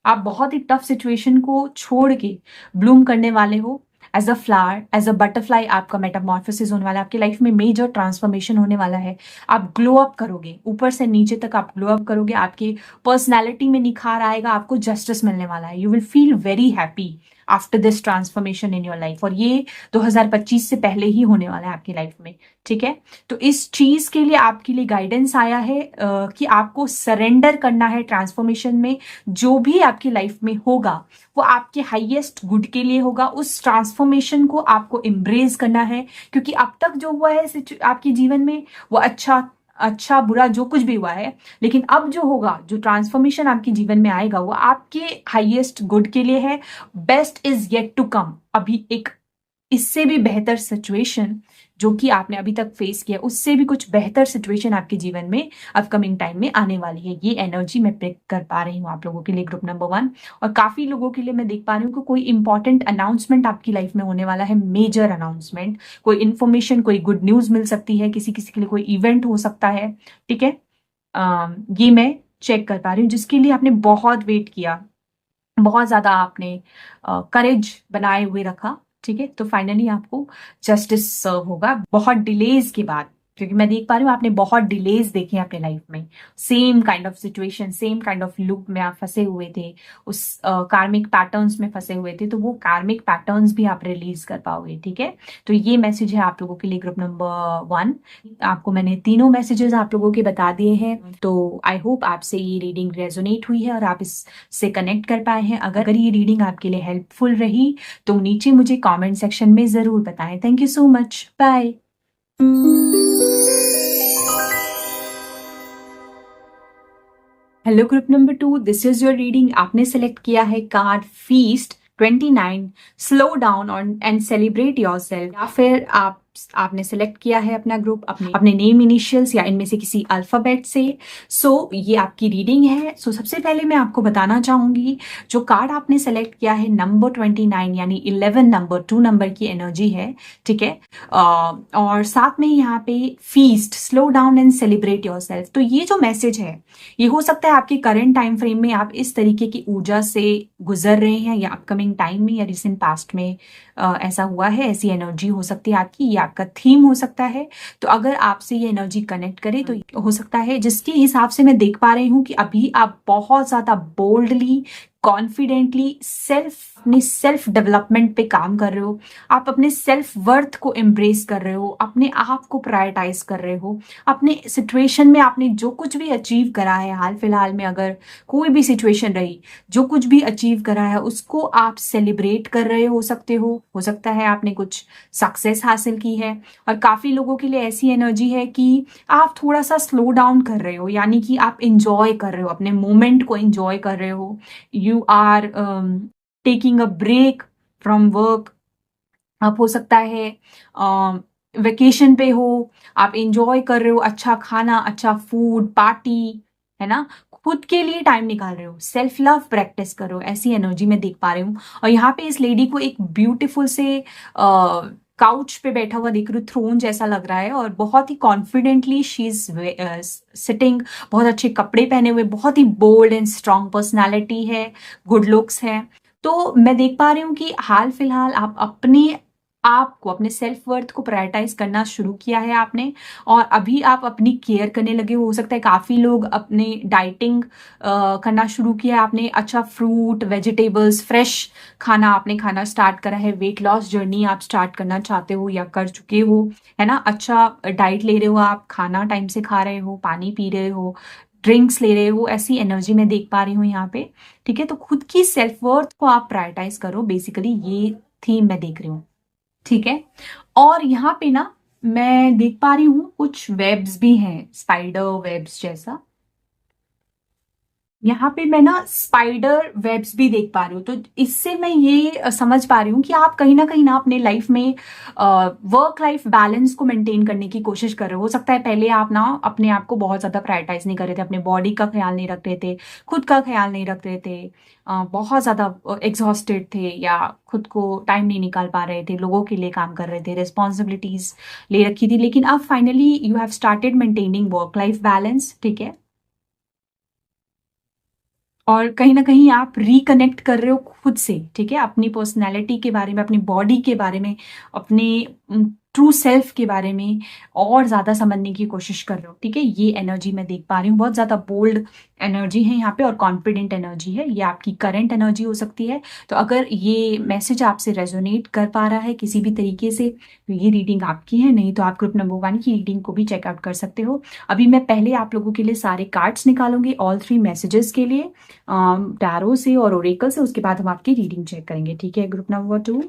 आप बहुत ही टफ सिचुएशन को छोड़ के ब्लूम करने वाले हो। As a flower, as a butterfly आपका मेटामॉर्फोसिस होने वाला है। आपकी लाइफ में मेजर ट्रांसफॉर्मेशन होने वाला है। आप ग्लो अप करोगे, ऊपर से नीचे तक आप ग्लो अप करोगे। आपकी पर्सनैलिटी में निखार आएगा, आपको जस्टिस मिलने वाला है। You will feel very happy after this transformation in your life. और ये 2025 से पहले ही होने वाला है आपकी लाइफ में, ठीक है। तो इस चीज के लिए आपके लिए गाइडेंस आया है कि आपको सरेंडर करना है ट्रांसफॉर्मेशन में। जो भी आपकी लाइफ में होगा वो आपके हाईएस्ट गुड के लिए होगा। उस ट्रांसफॉर्मेशन को आपको एम्ब्रेस करना है, क्योंकि अब तक जो हुआ है आपके जीवन में वो अच्छा बुरा जो कुछ भी हुआ है, लेकिन अब जो होगा, जो ट्रांसफॉर्मेशन आपके जीवन में आएगा वो आपके हाईएस्ट गुड के लिए है। Best is yet to come. अभी एक इससे भी बेहतर सिचुएशन जो कि आपने अभी तक फेस किया, उससे भी कुछ बेहतर सिचुएशन आपके जीवन में अपकमिंग टाइम में आने वाली है। ये एनर्जी मैं पिक कर पा रही हूँ आप लोगों के लिए ग्रुप नंबर 1। और काफी लोगों के लिए मैं देख पा रही हूँ कि कोई इंपॉर्टेंट अनाउंसमेंट आपकी लाइफ में होने वाला है, मेजर अनाउंसमेंट। कोई इन्फॉर्मेशन, कोई गुड न्यूज मिल सकती है, किसी किसी के लिए कोई इवेंट हो सकता है, ठीक है। ये मैं चेक कर पा रही हूँ, जिसके लिए आपने बहुत वेट किया, बहुत ज्यादा आपने करेज बनाए हुए रखा, ठीक है। तो फाइनली आपको जस्टिस सर्व होगा बहुत डिलेज के बाद, क्योंकि मैं देख पा रही हूँ आपने बहुत डिलेज देखे अपने लाइफ में। Same kind of situation, same kind of loop में आप फंसे हुए थे, उस कार्मिक पैटर्न्स में फंसे हुए थे। तो वो कार्मिक पैटर्न्स भी आप रिलीज कर पाओगे, ठीक है। तो ये मैसेज है आप लोगों के लिए ग्रुप नंबर 1। आपको मैंने तीनों मैसेजेस आप लोगों के बता दिए हैं। तो आई होप आपसे ये रीडिंग रेजोनेट हुई है और आप इससे कनेक्ट कर पाए हैं। अगर ये रीडिंग आपके लिए हेल्पफुल रही तो नीचे मुझे कमेंट सेक्शन में जरूर बताएं। Thank you so much, bye. Hello group number 2, this is your reading. आपने सेलेक्ट किया है card feast 29, slow down and celebrate yourself. या फिर आपने सेलेक्ट किया है अपना ग्रुप अपने नेम इनिशियल्स या इनमें से किसी अल्फाबेट से। सो ये आपकी रीडिंग है। सो सबसे पहले मैं आपको बताना चाहूंगी, जो कार्ड आपने सेलेक्ट किया है नंबर 29 यानी 11 नंबर, 2 नंबर की एनर्जी है, ठीक है। और साथ में यहाँ पे feast, slow down and celebrate yourself. तो ये जो मैसेज है, ये हो सकता है आपके करंट टाइम फ्रेम में आप इस तरीके की ऊर्जा से गुजर रहे हैं, या अपकमिंग टाइम में या रिसेंट पास्ट में ऐसा हुआ है, ऐसी एनर्जी हो सकती है आपकी, ये आपका थीम हो सकता है। तो अगर आपसे ये एनर्जी कनेक्ट करे तो हो सकता है, जिसके हिसाब से मैं देख पा रही हूँ कि अभी आप बहुत ज्यादा बोल्डली, कॉन्फिडेंटली अपने सेल्फ डेवलपमेंट पे काम कर रहे हो। आप अपने सेल्फ वर्थ को एम्ब्रेस कर रहे हो, अपने आप को प्रायोरिटाइज कर रहे हो। अपने सिचुएशन में आपने जो कुछ भी अचीव करा है हाल फिलहाल में, अगर कोई भी सिचुएशन रही, जो कुछ भी अचीव करा है उसको आप सेलिब्रेट कर रहे हो सकता है आपने कुछ सक्सेस हासिल की है। और काफी लोगों के लिए ऐसी एनर्जी है कि आप थोड़ा सा स्लो डाउन कर रहे हो, यानी कि आप इंजॉय कर रहे हो, अपने मोमेंट को इंजॉय कर रहे हो। You are taking a break from work. आप हो सकता है वेकेशन पे हो, आप एंजॉय कर रहे हो, अच्छा खाना, अच्छा फूड, पार्टी, है ना। खुद के लिए टाइम निकाल रहे हो, सेल्फ लव प्रैक्टिस करो, ऐसी एनर्जी में देख पा रही हूँ। और यहाँ पे इस लेडी को एक ब्यूटीफुल से काउच पे बैठा हुआ देख रही हूँ, थ्रोन जैसा लग रहा है, और बहुत ही कॉन्फिडेंटली शी इज सिटिंग, बहुत अच्छे कपड़े पहने हुए, बहुत ही बोल्ड एंड स्ट्रांग पर्सनालिटी है, गुड लुक्स है। तो मैं देख पा रही हूँ कि हाल फिलहाल आप अपने आपको अपने सेल्फ वर्थ को प्रायोरिटाइज करना शुरू किया है आपने, और अभी आप अपनी केयर करने लगे हो सकता है काफ़ी लोग अपने डाइटिंग करना शुरू किया है आपने, अच्छा फ्रूट वेजिटेबल्स फ्रेश खाना आपने खाना स्टार्ट करा है, वेट लॉस जर्नी आप स्टार्ट करना चाहते हो या कर चुके हो, है ना, अच्छा डाइट ले रहे हो आप, खाना टाइम से खा रहे हो, पानी पी रहे हो, ड्रिंक्स ले रहे हो, ऐसी एनर्जी मैं देख पा रही हूँ यहाँ पे। ठीक है, तो खुद की सेल्फ वर्थ को आप प्रायोरिटाइज करो, बेसिकली ये थीम मैं देख रही हूँ। ठीक है, और यहाँ पे ना मैं देख पा रही हूँ कुछ वेब्स भी हैं, स्पाइडर वेब्स जैसा। यहाँ पे मैं ना स्पाइडर वेब्स भी देख पा रही हूँ, तो इससे मैं ये समझ पा रही हूँ कि आप कहीं ना अपने लाइफ में वर्क लाइफ बैलेंस को मेंटेन करने की कोशिश कर रहे हो सकता है पहले आप ना अपने आप को बहुत ज्यादा प्रायोरिटाइज नहीं कर रहे थे, अपने बॉडी का ख्याल नहीं रख रहे थे, खुद का ख्याल नहीं रख रहे थे, बहुत ज्यादा एग्जॉस्टेड थे या खुद को टाइम नहीं निकाल पा रहे थे, लोगों के लिए काम कर रहे थे, रिस्पॉन्सिबिलिटीज ले रखी थी, लेकिन अब finally you have started maintaining work life balance. ठीक है, और कहीं ना कहीं आप रिकनेक्ट कर रहे हो खुद से, ठीक है, अपनी पर्सनैलिटी के बारे में, अपनी बॉडी के बारे में, अपने ट्रू सेल्फ के बारे में और ज़्यादा समझने की कोशिश कर रहे हो। ठीक है, ये एनर्जी मैं देख पा रही हूँ, बहुत ज़्यादा बोल्ड एनर्जी है यहाँ पे और कॉन्फिडेंट एनर्जी है, ये आपकी करंट एनर्जी हो सकती है। तो अगर ये मैसेज आपसे रेजोनेट कर पा रहा है किसी भी तरीके से तो ये रीडिंग आपकी है, नहीं तो आप ग्रुप नंबर 1 की रीडिंग को भी चेकआउट कर सकते हो। अभी मैं पहले आप लोगों के लिए सारे कार्ड्स निकालूंगी ऑल 3 मैसेजेस के लिए, टैरो से और ओरेकल से, उसके बाद हम आपकी रीडिंग चेक करेंगे। ठीक है, group number 2,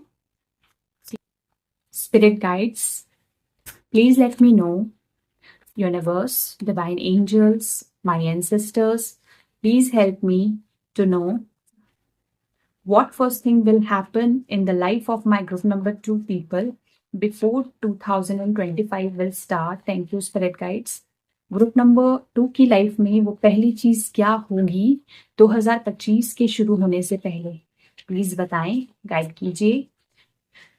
spirit guides please let me know, universe, divine angels, my ancestors, please help me to know what first thing will happen in the life of my group number 2 people before 2025 will start. Thank you spirit guides. Group number 2 की life में वो पहली चीज क्या होगी 2025 के शुरू होने से पहले, प्लीज बताएं, गाइड कीजिए।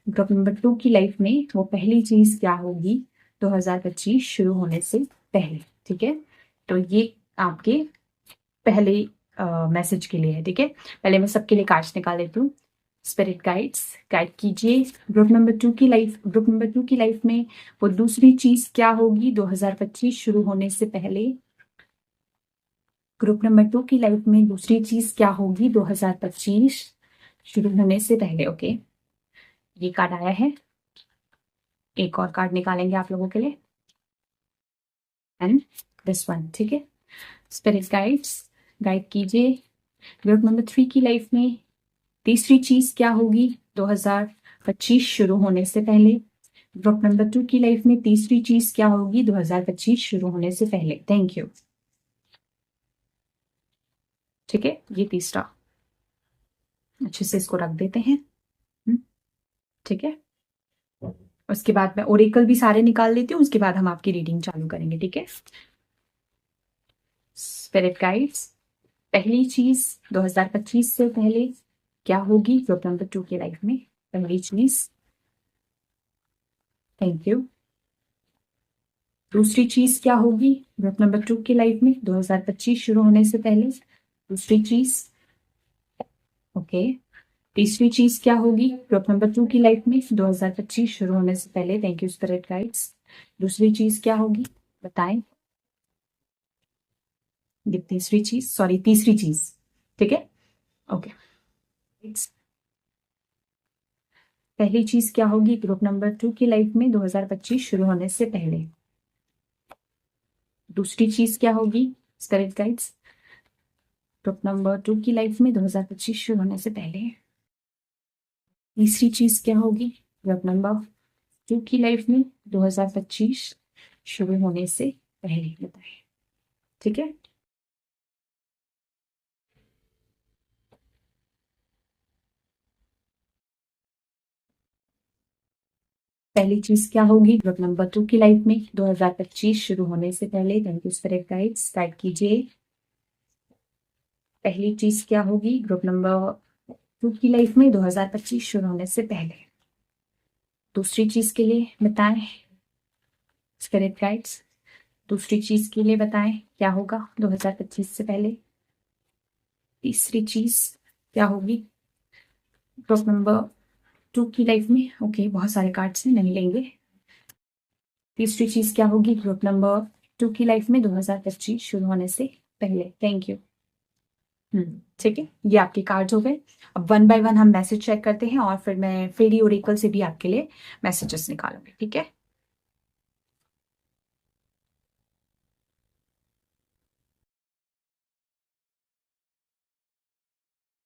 ग्रुप नंबर 2 की लाइफ में वो पहली चीज क्या होगी 2025 शुरू होने से पहले। ठीक है, तो ये आपके पहले मैसेज के लिए है। ठीक है, पहले मैं सबके लिए कार्ड्स निकाल लेती हूँ। स्पिरिट गाइड्स गाइड कीजिए ग्रुप नंबर 2 की लाइफ, ग्रुप नंबर 2 की लाइफ में वो दूसरी चीज क्या होगी 2025 शुरू होने से पहले। ग्रुप नंबर 2 की लाइफ में दूसरी चीज क्या होगी 2025 शुरू होने से पहले। ओके, ये कार्ड आया है, एक और कार्ड निकालेंगे आप लोगों के लिए एंड दिस वन। ठीक है, स्पिरिट गाइड्स गाइड कीजिए ग्रुप नंबर 3 की लाइफ में तीसरी चीज क्या होगी 2025 शुरू होने से पहले। ग्रुप नंबर 2 की लाइफ में तीसरी चीज क्या होगी 2025 शुरू होने से पहले। Thank you. ठीक है, ये तीसरा, अच्छे से इसको रख देते हैं। ठीक है, उसके बाद मैं ओरेकल भी सारे निकाल लेती हूँ, उसके बाद हम आपकी रीडिंग चालू करेंगे। ठीक है, स्पिरिट गाइड्स पहली चीज 2025 से पहले क्या होगी ग्रुप नंबर 2 की लाइफ में, पहली चीज। Thank you. दूसरी चीज क्या होगी ग्रुप नंबर 2 की लाइफ में 2025 शुरू होने से पहले, दूसरी चीज। ओके, तीसरी चीज क्या होगी ग्रुप नंबर 2 की लाइफ में 2025 शुरू होने से पहले। Thank you spirit guides. दूसरी चीज क्या होगी बताएं, ये तीसरी चीज, सॉरी तीसरी चीज। ठीक है, ओके, पहली चीज क्या होगी ग्रुप नंबर 2 की लाइफ में 2025 शुरू होने से पहले। दूसरी चीज क्या होगी स्पिरिट गाइड्स ग्रुप नंबर 2 की लाइफ में 2025 शुरू होने से पहले। तीसरी चीज क्या होगी ग्रुप नंबर 2 की लाइफ में 2025 शुरू होने से पहले, बताएं। ठीक है, पहली चीज क्या होगी ग्रुप नंबर 2 की लाइफ में 2025 शुरू होने से पहले। Thank you spirit guides guide कीजिए पहली चीज क्या होगी ग्रुप नंबर 2 की लाइफ में 2025 शुरू होने से पहले। दूसरी चीज के लिए बताएं स्पिरिट गाइड्स, दूसरी चीज के लिए बताएं क्या होगा 2025 से पहले। तीसरी चीज क्या होगी ग्रुप नंबर टू की लाइफ में ओके बहुत सारे कार्ड्स हैं, नहीं लेंगे। तीसरी चीज क्या होगी ग्रुप नंबर 2 की लाइफ में 2025 शुरू होने से पहले। Thank you. ठीक है, ये आपके कार्ड्स हो गए। अब वन बाय वन हम मैसेज चेक करते हैं और फिर मैं फेरी ओरेकल से भी आपके लिए मैसेजेस निकालूंगी, ठीक है।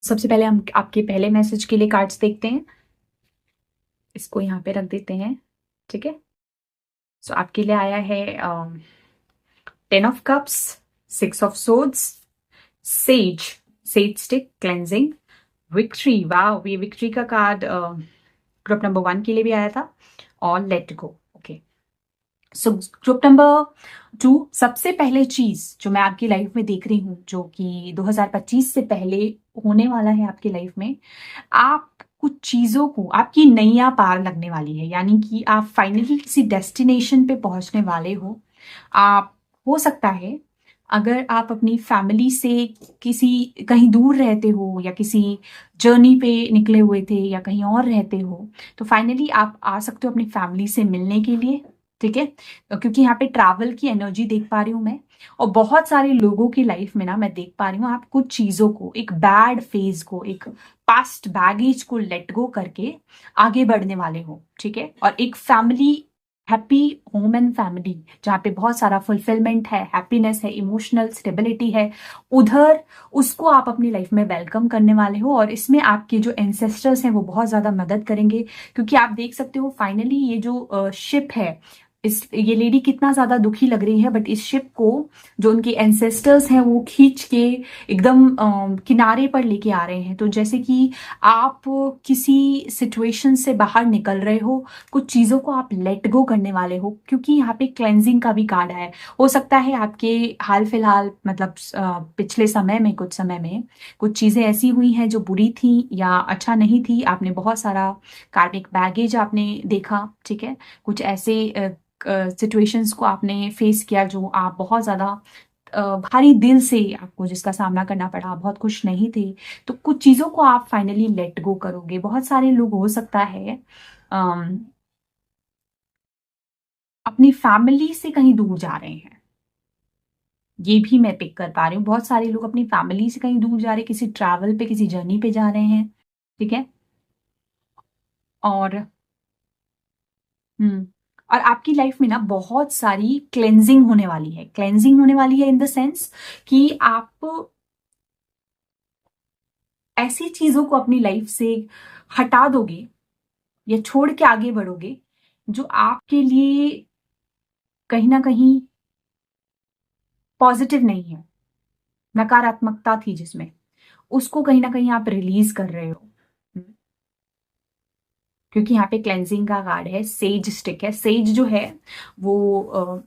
सबसे पहले हम आपके पहले मैसेज के लिए कार्ड्स देखते हैं। इसको यहाँ पे रख देते हैं, ठीक है। सो आपके लिए आया है 10 of cups, 6 of swords, says, says stick, cleansing, victory. वाह, ये विक्ट्री का कार्ड ग्रुप नंबर 1 के लिए भी आया था, और let go. Okay, so group number 2, सबसे पहले चीज जो मैं आपकी लाइफ में देख रही हूँ, जो कि 2025 से पहले होने वाला है आपकी लाइफ में, आप कुछ चीजों को, आपकी नैया पार लगने वाली है, यानी कि आप फाइनली किसी डेस्टिनेशन पे पहुंचने वाले हो। आप, हो सकता है अगर आप अपनी फैमिली से किसी कहीं दूर रहते हो या किसी जर्नी पे निकले हुए थे या कहीं और रहते हो, तो फाइनली आप आ सकते हो अपनी फैमिली से मिलने के लिए, ठीक है। क्योंकि यहाँ पे ट्रैवल की एनर्जी देख पा रही हूँ मैं, और बहुत सारे लोगों की लाइफ में ना मैं देख पा रही हूँ आप कुछ चीजों को, एक बैड फेज को, एक पास्ट बैगेज को लेट गो करके आगे बढ़ने वाले हो, ठीक है। और एक family, happy home and family, जहाँ पे बहुत सारा फुलफिलमेंट है, हैप्पीनेस है, इमोशनल स्टेबिलिटी है, उधर उसको आप अपनी लाइफ में वेलकम करने वाले हो। और इसमें आपके जो एंसेस्टर्स हैं वो बहुत ज्यादा मदद करेंगे, क्योंकि आप देख सकते हो फाइनली ये जो शिप है, इस ये लेडी कितना ज्यादा दुखी लग रही है, बट इस शिप को जो उनके एंसेस्टर्स हैं वो खींच के एकदम किनारे पर लेके आ रहे हैं। तो जैसे कि आप किसी सिचुएशन से बाहर निकल रहे हो, कुछ चीजों को आप लेट गो करने वाले हो, क्योंकि यहाँ पे क्लेंजिंग का भी कार्ड है। हो सकता है आपके हाल फिलहाल, मतलब पिछले समय में, कुछ समय में कुछ चीजें ऐसी हुई हैं जो बुरी थी या अच्छा नहीं थी, आपने बहुत सारा कार्मिक बैगेज आपने देखा, ठीक है। कुछ ऐसे सिचुएशंस को आपने फेस किया जो आप बहुत ज्यादा भारी दिल से आपको जिसका सामना करना पड़ा, बहुत खुश नहीं थे। तो कुछ चीजों को आप फाइनली लेट गो करोगे। बहुत सारे लोग, हो सकता है अम, अपनी फैमिली से कहीं दूर जा रहे हैं, ये भी मैं पिक कर पा रही हूँ। बहुत सारे लोग अपनी फैमिली से कहीं दूर जा रहे हैं, किसी ट्रैवल पे, किसी जर्नी पे जा रहे हैं, ठीक है। और हम्म और आपकी लाइफ में ना बहुत सारी क्लेंजिंग होने वाली है। क्लेंजिंग होने वाली है इन द सेंस कि आप ऐसी चीजों को अपनी लाइफ से हटा दोगे या छोड़ के आगे बढ़ोगे जो आपके लिए कहीं ना कहीं पॉजिटिव नहीं है, नकारात्मकता थी जिसमें, उसको कहीं ना कहीं आप रिलीज कर रहे हो। क्योंकि यहाँ पे क्लेंजिंग का कार्ड है, सेज स्टिक है। सेज जो है वो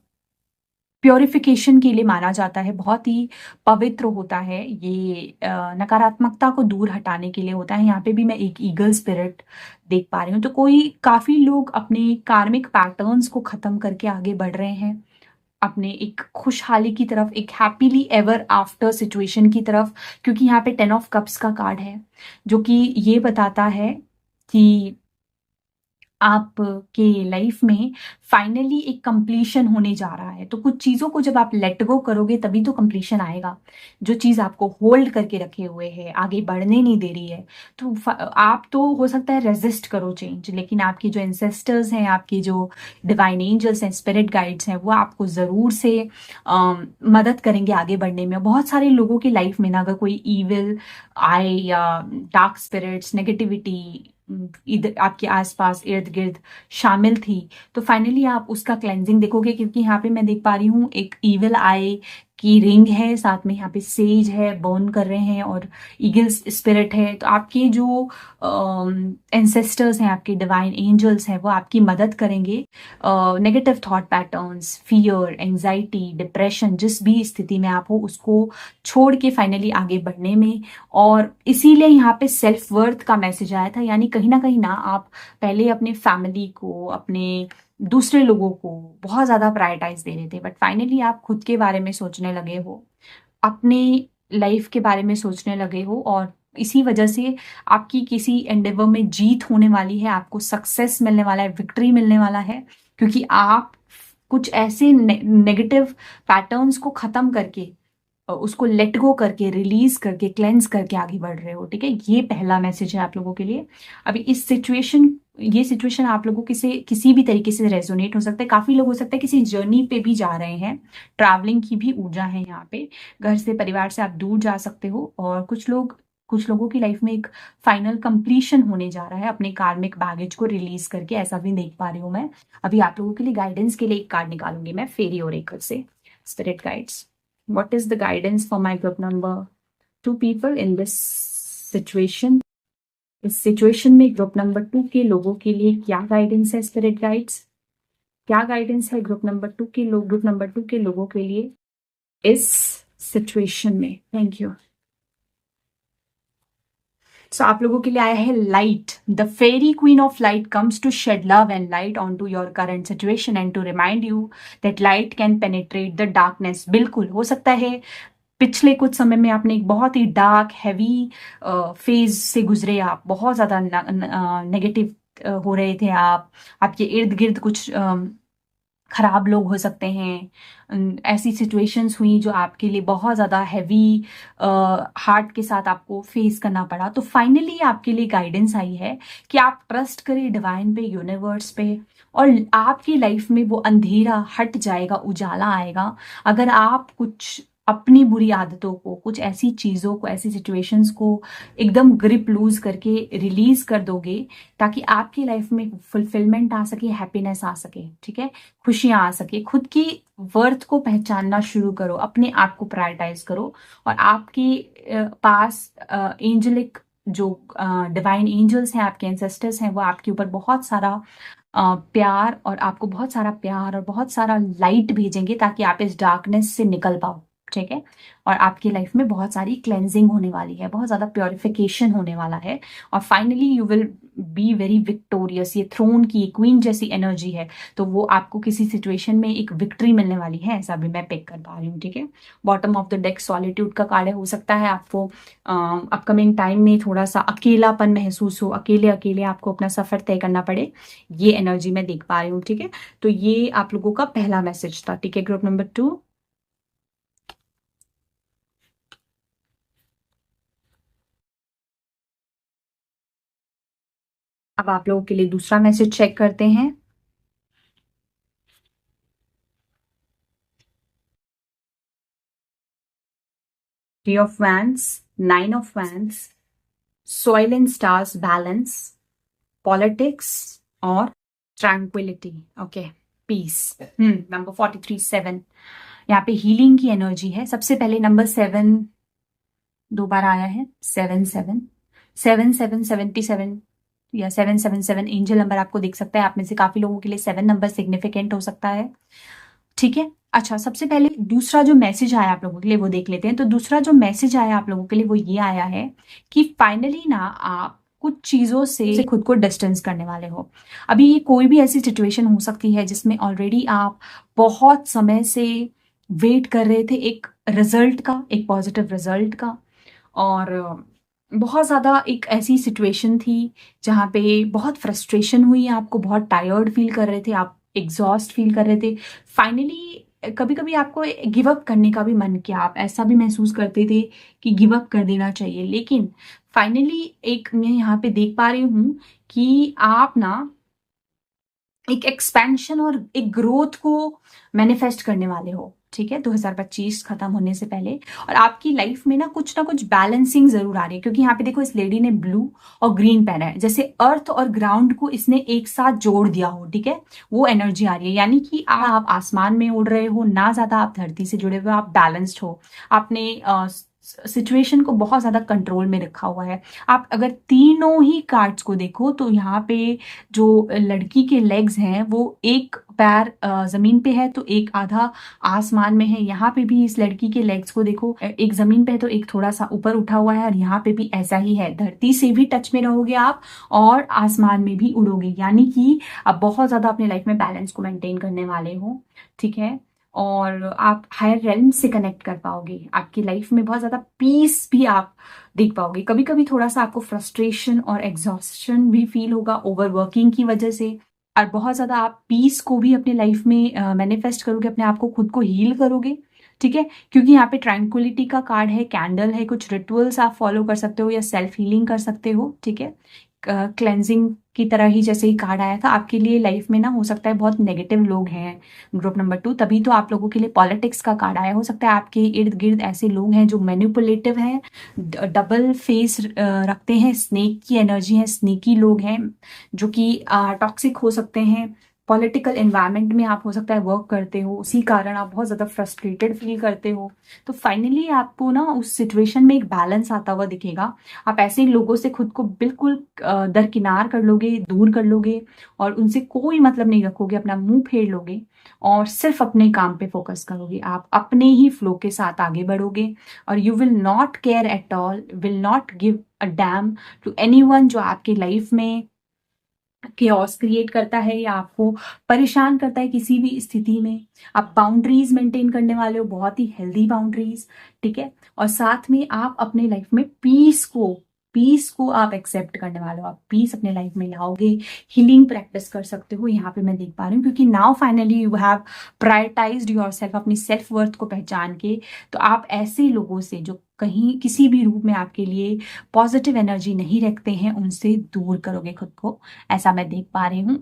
प्योरिफिकेशन के लिए माना जाता है, बहुत ही पवित्र होता है ये, नकारात्मकता को दूर हटाने के लिए होता है। यहाँ पे भी मैं एक ईगल स्पिरिट देख पा रही हूँ। तो कोई, काफी लोग अपने कार्मिक पैटर्न्स को खत्म करके आगे बढ़ रहे हैं, अपने एक खुशहाली की तरफ, एक हैप्पीली एवर आफ्टर सिचुएशन की तरफ। क्योंकि यहाँ पे 10 ऑफ कप्स का कार्ड है, जो कि ये बताता है कि आपके लाइफ में फाइनली एक कंप्लीशन होने जा रहा है। तो कुछ चीजों को जब आप लेट गो करोगे तभी तो कंप्लीशन आएगा। जो चीज आपको होल्ड करके रखे हुए है, आगे बढ़ने नहीं दे रही है, तो आप तो हो सकता है रेजिस्ट करो चेंज, लेकिन आपकी जो एंसेस्टर्स हैं, आपकी जो डिवाइन एंजल्स हैं, स्पिरिट गाइड्स हैं, वो आपको जरूर से मदद करेंगे आगे बढ़ने में। बहुत सारे लोगों की लाइफ में ना अगर कोई ईविल आए या डार्क स्पिरिट्स, नेगेटिविटी इधर आपके आसपास इर्द गिर्द शामिल थी, तो फाइनली आप उसका क्लेंजिंग देखोगे। क्योंकि यहाँ पे मैं देख पा रही हूँ एक ईविल आई की रिंग है, साथ में यहाँ पे सेज है, बर्न कर रहे हैं, और ईगल स्पिरिट है। तो आपके जो एंसेस्टर्स हैं, आपके डिवाइन एंजल्स हैं, वो आपकी मदद करेंगे negative thought patterns, fear, anxiety, depression, जिस भी स्थिति में आप हो उसको छोड़ के फाइनली आगे बढ़ने में। और इसीलिए यहाँ पे सेल्फ वर्थ का मैसेज आया था, यानी कहीं ना आप पहले अपने फैमिली को, अपने दूसरे लोगों को बहुत ज्यादा प्रायोरिटाइज दे रहे थे, बट फाइनली आप खुद के बारे में सोचने लगे हो, अपनी लाइफ के बारे में सोचने लगे हो, और इसी वजह से आपकी किसी एंडेवर में जीत होने वाली है, आपको सक्सेस मिलने वाला है, विक्ट्री मिलने वाला है, क्योंकि आप कुछ ऐसे नेगेटिव पैटर्न्स को खत्म करके, उसको लेट गो करके, रिलीज करके, क्लेंस करके आगे बढ़ रहे हो। ठीक है, ये पहला मैसेज है आप लोगों के लिए। अभी ये सिचुएशन आप लोगों के से किसी भी तरीके से रेजोनेट हो सकता है। काफी लोग हो सकता है किसी जर्नी पे भी जा रहे हैं, ट्रैवलिंग की भी ऊर्जा है यहाँ पे। घर से, परिवार से आप दूर जा सकते हो, और कुछ लोगों की लाइफ में एक फाइनल कंप्लीशन होने जा रहा है अपने कार्मिक बैगेज को रिलीज करके, ऐसा भी देख पा रही हूँ मैं। अभी आप लोगों के लिए गाइडेंस के लिए एक कार्ड निकालूंगी मैं फेरी ओरेकल से। Spirit guides, what is the guidance for my group number 2 people in this situation? इस सिचुएशन में ग्रुप नंबर 2 के लोगों के लिए क्या गाइडेंस है? स्पिरिट गाइड्स, क्या गाइडेंस है ग्रुप नंबर 2 के लोगों के लिए इस सिचुएशन में? Thank you. सो आप लोगों के लिए आया है light. The fairy queen of light comes to shed love and light on to your current situation and to remind you that light can penetrate the darkness. बिल्कुल हो सकता है पिछले कुछ समय में आपने एक बहुत ही डार्क हैवी फेज से गुजरे, आप बहुत ज्यादा नेगेटिव हो रहे थे, आपके इर्द गिर्द कुछ खराब लोग हो सकते हैं। ऐसी सिचुएशंस हुई जो आपके लिए बहुत ज़्यादा हैवी हार्ट के साथ आपको फेस करना पड़ा। तो फाइनली आपके लिए गाइडेंस आई है कि आप ट्रस्ट करें डिवाइन पे, यूनिवर्स पे, और आपकी लाइफ में वो अंधेरा हट जाएगा, उजाला आएगा। अगर आप कुछ अपनी बुरी आदतों को, कुछ ऐसी चीज़ों को, ऐसी सिचुएशंस को एकदम ग्रिप लूज करके रिलीज कर दोगे, ताकि आपकी लाइफ में फुलफिलमेंट आ सके, हैप्पीनेस आ सके, ठीक है, खुशियां आ सके। खुद की वर्थ को पहचानना शुरू करो, अपने आप को प्रायोरिटाइज करो, और आपके पास एंजलिक जो डिवाइन एंजल्स हैं, आपके एंसेस्टर्स हैं, वो आपके ऊपर बहुत सारा प्यार, और आपको बहुत सारा प्यार और बहुत सारा लाइट भेजेंगे, ताकि आप इस डार्कनेस से निकल पाओ। ठीक है, और आपकी लाइफ में बहुत सारी क्लेंजिंग होने वाली है, बहुत ज्यादा प्योरिफिकेशन होने वाला है, और finally you will be very victorious. ये थ्रोन की क्वीन जैसी एनर्जी है, तो वो आपको किसी सिचुएशन में एक विक्ट्री मिलने वाली है, ऐसा भी मैं पिक कर पा रही हूँ। ठीक है, bottom of the deck solitude का कार्ड है। हो सकता है आपको अपकमिंग टाइम में थोड़ा सा अकेलापन महसूस हो, अकेले अकेले आपको अपना सफर तय करना पड़े, ये एनर्जी मैं देख पा रही हूँ। ठीक है, तो ये आप लोगों का पहला मैसेज था। ठीक है, ग्रुप नंबर 2। अब आप लोगों के लिए दूसरा मैसेज चेक करते हैं। Three of wands, 9 of wands, soil and stars, balance, politics और ट्रैंक्विलिटी। Okay, peace. नंबर 43, 7, यहाँ पे हीलिंग की एनर्जी है। सबसे पहले नंबर 7 दो बार आया है, 77 या 777 एंजल नंबर आपको दिख सकता है। आप में से काफी लोगों के लिए 7 नंबर सिग्निफिकेंट हो सकता है। ठीक है, अच्छा, सबसे पहले दूसरा जो मैसेज आया आप लोगों के लिए वो देख लेते हैं। तो दूसरा जो मैसेज आया आप लोगों के लिए वो ये आया है कि फाइनली ना आप कुछ चीजों से खुद को डिस्टेंस करने वाले हो। अभी ये कोई भी ऐसी सिचुएशन हो सकती है जिसमें ऑलरेडी आप बहुत समय से वेट कर रहे थे एक रिजल्ट का, एक पॉजिटिव रिजल्ट का, और बहुत ज़्यादा एक ऐसी सिचुएशन थी जहाँ पे बहुत फ्रस्ट्रेशन हुई, आपको बहुत टायर्ड फील कर रहे थे, आप एग्जॉस्ट फील कर रहे थे। फाइनली कभी कभी आपको गिव अप करने का भी मन किया, आप ऐसा भी महसूस करते थे कि गिव अप कर देना चाहिए, लेकिन फाइनली एक मैं यहाँ पे देख पा रही हूँ कि आप ना एक एक्सपेंशन और एक ग्रोथ को मैनिफेस्ट करने वाले हो। ठीक है, 2025 खत्म होने से पहले, और आपकी लाइफ में ना कुछ बैलेंसिंग जरूर आ रही है, क्योंकि यहाँ पे देखो इस लेडी ने ब्लू और ग्रीन पहना है, जैसे अर्थ और ग्राउंड को इसने एक साथ जोड़ दिया हो। ठीक है, वो एनर्जी आ रही है, यानी कि आप आसमान में उड़ रहे हो, ना ज्यादा आप धरती से जुड़े हुए, आप बैलेंस्ड हो, आपने सिचुएशन को बहुत ज्यादा कंट्रोल में रखा हुआ है। आप अगर तीनों ही कार्ड्स को देखो तो यहाँ पे जो लड़की के लेग्स हैं वो एक पैर जमीन पे है तो एक आधा आसमान में है। यहाँ पे भी इस लड़की के लेग्स को देखो, एक जमीन पे है तो एक थोड़ा सा ऊपर उठा हुआ है, और यहाँ पे भी ऐसा ही है, धरती से भी टच में रहोगे आप और आसमान में भी उड़ोगे, यानी कि आप बहुत ज्यादा अपने लाइफ में बैलेंस को मेंटेन करने वाले हो। ठीक है, और आप हायर रेल्म से कनेक्ट कर पाओगे। आपकी लाइफ में बहुत ज़्यादा पीस भी आप देख पाओगे। कभी कभी थोड़ा सा आपको फ्रस्ट्रेशन और एग्जॉस्शन भी फील होगा ओवरवर्किंग की वजह से, और बहुत ज़्यादा आप पीस को भी अपने लाइफ में मैनिफेस्ट करोगे, अपने आप को खुद को हील करोगे। ठीक है, क्योंकि यहाँ पे ट्रैंक्विलिटी का कार्ड है, कैंडल है, कुछ रिचुअल्स आप फॉलो कर सकते हो या सेल्फ हीलिंग कर सकते हो। ठीक है, क्लेंजिंग की तरह ही जैसे ही कार्ड आया था आपके लिए लाइफ में ना, हो सकता है बहुत नेगेटिव लोग हैं ग्रुप नंबर 2, तभी तो आप लोगों के लिए पॉलिटिक्स का कार्ड आया। हो सकता है आपके इर्द गिर्द ऐसे लोग हैं जो मैनिपुलेटिव हैं, डबल फेस रखते हैं, स्नेक की एनर्जी है, स्नेकी लोग हैं जो कि टॉक्सिक हो सकते हैं। पॉलिटिकल एनवायरनमेंट में आप हो सकता है वर्क करते हो, उसी कारण आप बहुत ज़्यादा फ्रस्ट्रेटेड फील करते हो। तो फाइनली आपको ना उस सिचुएशन में एक बैलेंस आता हुआ दिखेगा। आप ऐसे लोगों से खुद को बिल्कुल दरकिनार कर लोगे, दूर कर लोगे, और उनसे कोई मतलब नहीं रखोगे, अपना मुंह फेर लोगे और सिर्फ अपने काम पे फोकस करोगे। आप अपने ही फ्लो के साथ आगे बढ़ोगे और you will not care at all, will not give a damn to anyone जो आपके लाइफ में केओस क्रिएट करता है या आपको परेशान करता है किसी भी स्थिति में। आप बाउंड्रीज मेंटेन करने वाले हो, बहुत ही हेल्दी बाउंड्रीज। ठीक है, और साथ में आप अपने लाइफ में पीस को आप एक्सेप्ट करने वाले हो, आप पीस अपने लाइफ में लाओगे। हीलिंग प्रैक्टिस कर सकते हो, यहाँ पे मैं देख पा रही हूँ, क्योंकि now finally you have prioritised yourself, अपनी सेल्फ वर्थ को पहचान के। तो आप ऐसे लोगों से जो कहीं किसी भी रूप में आपके लिए पॉजिटिव एनर्जी नहीं रखते हैं, उनसे दूर करोगे खुद को, ऐसा मैं देख पा रही हूँ।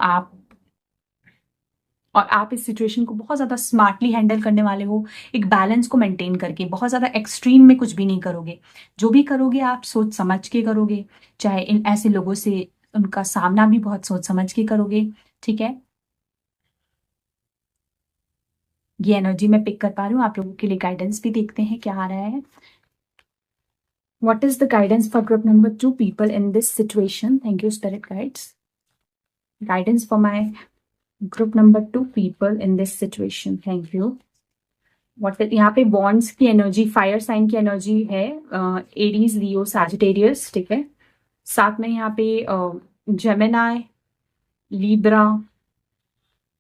आप इस सिचुएशन को बहुत ज़्यादा स्मार्टली हैंडल करने वाले हो, एक बैलेंस को मेंटेन करके। बहुत ज़्यादा एक्सट्रीम में कुछ भी नहीं करोगे, जो भी करोगे आप सोच समझ के करोगे। चाहे इन ऐसे लोगों से उनका सामना भी बहुत सोच समझ के करोगे। ठीक है, ये एनर्जी मैं पिक कर पा रही हूँ। आप लोगों के लिए गाइडेंस भी देखते हैं क्या आ रहा है। What is the guidance for group number 2 people in this situation? Thank you, Spirit Guides. Guidance for my group number 2 people in this situation. Thank you. यहाँ पे बॉन्ड्स की एनर्जी, फायर साइन की एनर्जी है, Aries, Leo, Sagittarius. ठीक है, साथ में यहाँ पे Gemini, Libra,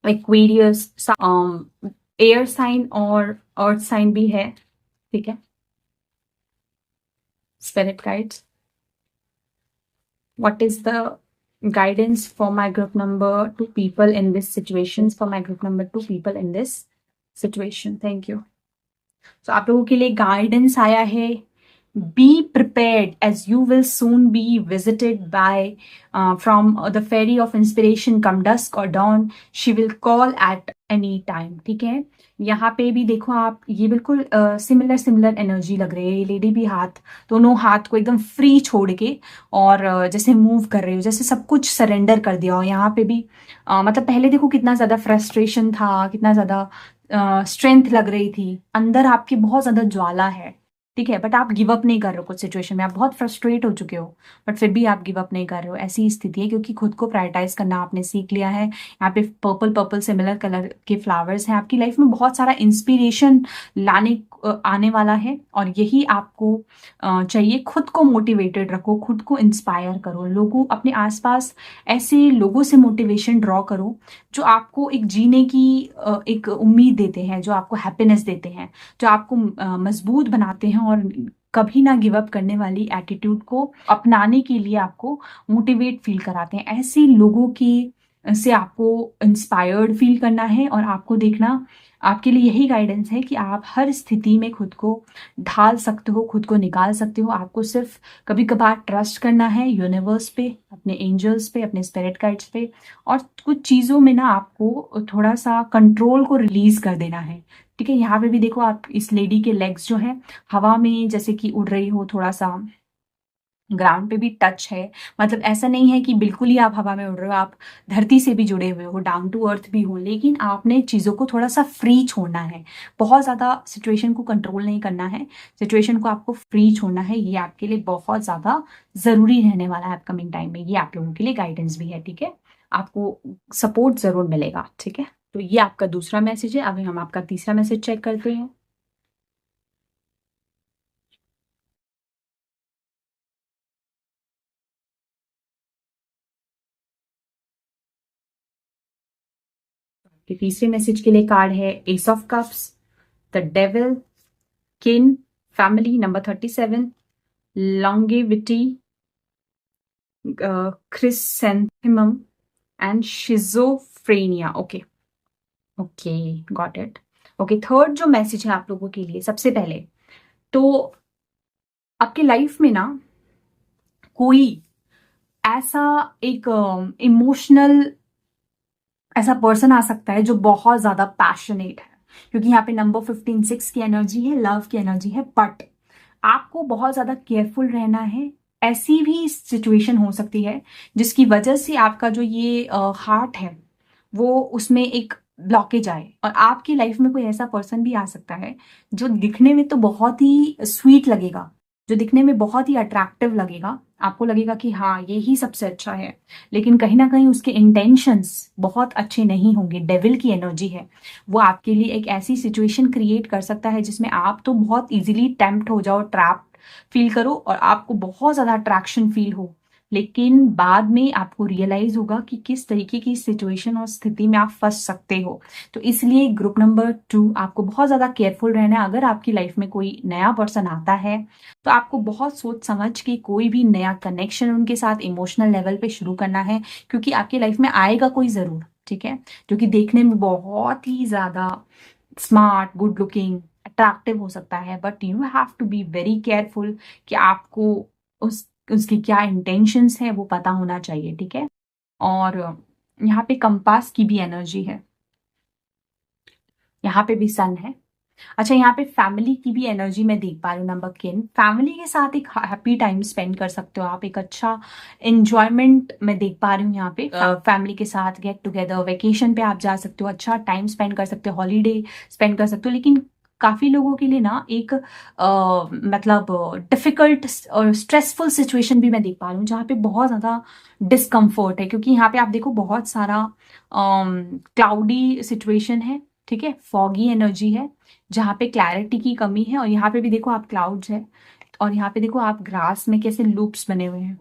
Aquarius, air sign और अर्थ साइन भी है। ठीक है, spirit guides, what is the guidance for my group number 2 people in this situation, for my group number 2 people in this situation. Thank you. So आप लोगों के लिए guidance आया है, be prepared as you will soon be visited by from the fairy of inspiration, come dusk or dawn, she will call at any time. ठीक है, यहाँ पे भी देखो आप, ये बिल्कुल सिमिलर एनर्जी लग रही है। ये लेडी भी दोनों हाथ को एकदम फ्री छोड़ के और जैसे मूव कर रही हो, जैसे सब कुछ सरेंडर कर दिया हो। यहाँ पे भी मतलब पहले देखो कितना ज्यादा फ्रस्ट्रेशन था, कितना ज्यादा स्ट्रेंथ लग रही थी अंदर, आपकी बहुत ज्यादा ज्वाला है। ठीक है, बट आप गिव अप नहीं कर रहे हो। कुछ सिचुएशन में आप बहुत फ्रस्ट्रेट हो चुके हो, बट फिर भी आप गिव अप नहीं कर रहे हो। ऐसी स्थिति है क्योंकि खुद को प्रायोरिटाइज करना आपने सीख लिया है। यहाँ पे पर्पल पर्पल सिमिलर कलर के फ्लावर्स हैं। आपकी लाइफ में बहुत सारा इंस्पिरेशन लाने आने वाला है, और यही आपको चाहिए। खुद को मोटिवेटेड रखो, खुद को इंस्पायर करो, लोगों अपने आसपास ऐसे लोगों से मोटिवेशन ड्रॉ करो जो आपको एक जीने की एक उम्मीद देते हैं, जो आपको हैप्पीनेस देते हैं, जो आपको मजबूत बनाते हैं और कभी ना गिव अप करने वाली एटीट्यूड को अपनाने के लिए आपको मोटिवेट फील कराते हैं। ऐसे लोगों की से आपको इंस्पायर्ड फील करना है, और आपको देखना, आपके लिए यही गाइडेंस है कि आप हर स्थिति में खुद को ढाल सकते हो, खुद को निकाल सकते हो। आपको सिर्फ कभी कभार ट्रस्ट करना है यूनिवर्स पे, अपने एंजल्स पे, अपने स्पिरिट गाइड्स पे, और कुछ चीज़ों में ना आपको थोड़ा सा कंट्रोल को रिलीज कर देना है। ठीक है, यहाँ पे भी देखो आप, इस लेडी के लेग्स जो हैं हवा में जैसे कि उड़ रही हो, थोड़ा सा ग्राउंड पे भी टच है। मतलब ऐसा नहीं है कि बिल्कुल ही आप हवा में उड़ रहे हो, आप धरती से भी जुड़े हुए हो, डाउन टू अर्थ भी हो, लेकिन आपने चीज़ों को थोड़ा सा फ्री छोड़ना है। बहुत ज़्यादा सिचुएशन को कंट्रोल नहीं करना है, सिचुएशन को आपको फ्री छोड़ना है। ये आपके लिए बहुत ज़्यादा ज़रूरी रहने वाला है अपकमिंग टाइम में। ये आप लोगों के लिए गाइडेंस भी है। ठीक है, आपको सपोर्ट ज़रूर मिलेगा। ठीक है, तो ये आपका दूसरा मैसेज है। अभी हम आपका तीसरा मैसेज चेक करते हैं। कि तीसरे मैसेज के लिए कार्ड है ace of cups, the devil, kin, family number 37, longevity, chrysanthemum and schizophrenia. Okay okay, got it. Okay, third जो मैसेज है आप लोगों के लिए, सबसे पहले तो आपकी लाइफ में ना कोई ऐसा एक इमोशनल ऐसा पर्सन आ सकता है जो बहुत ज्यादा पैशनेट है, क्योंकि यहाँ पे नंबर 15 6 की एनर्जी है, लव की एनर्जी है, बट आपको बहुत ज्यादा केयरफुल रहना है। ऐसी भी सिचुएशन हो सकती है जिसकी वजह से आपका जो ये हार्ट है वो उसमें एक ब्लॉकेज आए, और आपकी लाइफ में कोई ऐसा पर्सन भी आ सकता है जो दिखने में तो बहुत ही स्वीट लगेगा, जो दिखने में बहुत ही अट्रैक्टिव लगेगा, आपको लगेगा कि हाँ ये ही सबसे अच्छा है, लेकिन कहीं ना कहीं उसके इंटेंशंस बहुत अच्छे नहीं होंगे। डेविल की एनर्जी है, वो आपके लिए एक ऐसी सिचुएशन क्रिएट कर सकता है जिसमें आप तो बहुत इजीली टेम्प्ट हो जाओ, ट्रैप फील करो और आपको बहुत ज्यादा अट्रैक्शन फील हो, लेकिन बाद में आपको रियलाइज होगा कि किस तरीके की सिचुएशन और स्थिति में आप फंस सकते हो। तो इसलिए ग्रुप नंबर 2 आपको बहुत ज्यादा केयरफुल रहना है। अगर आपकी लाइफ में कोई नया पर्सन आता है तो आपको बहुत सोच समझ के कोई भी नया कनेक्शन उनके साथ इमोशनल लेवल पे शुरू करना है, क्योंकि आपकी लाइफ में आएगा कोई जरूर, ठीक है, जो कि देखने में बहुत ही ज्यादा स्मार्ट, गुड लुकिंग, अट्रैक्टिव हो सकता है, but you have to be very careful कि आपको उसकी क्या इंटेंशंस है वो पता होना चाहिए, ठीक है। और यहाँ पे कंपास की भी एनर्जी है, यहाँ पे भी सन है। अच्छा, यहाँ पे फैमिली की भी एनर्जी मैं देख पा रही हूँ नंबर किन। फैमिली के साथ एक हैप्पी टाइम स्पेंड कर सकते हो आप, एक अच्छा एंजॉयमेंट मैं देख पा रही हूँ यहाँ पे। फैमिली के साथ गेट टुगेदर, वेकेशन पे आप जा सकते हो, अच्छा टाइम स्पेंड कर सकते हो, हॉलीडे स्पेंड कर सकते हो। लेकिन काफी लोगों के लिए ना एक मतलब डिफिकल्ट और स्ट्रेसफुल सिचुएशन भी मैं देख पा रही हूँ, जहाँ पे बहुत ज्यादा डिस्कम्फर्ट है, क्योंकि यहाँ पे आप देखो बहुत सारा क्लाउडी सिचुएशन है, ठीक है, फॉगी एनर्जी है जहाँ पे क्लैरिटी की कमी है, और यहाँ पे भी देखो आप क्लाउड्स है, और यहाँ पे देखो आप ग्रास में कैसे लूप्स बने हुए हैं।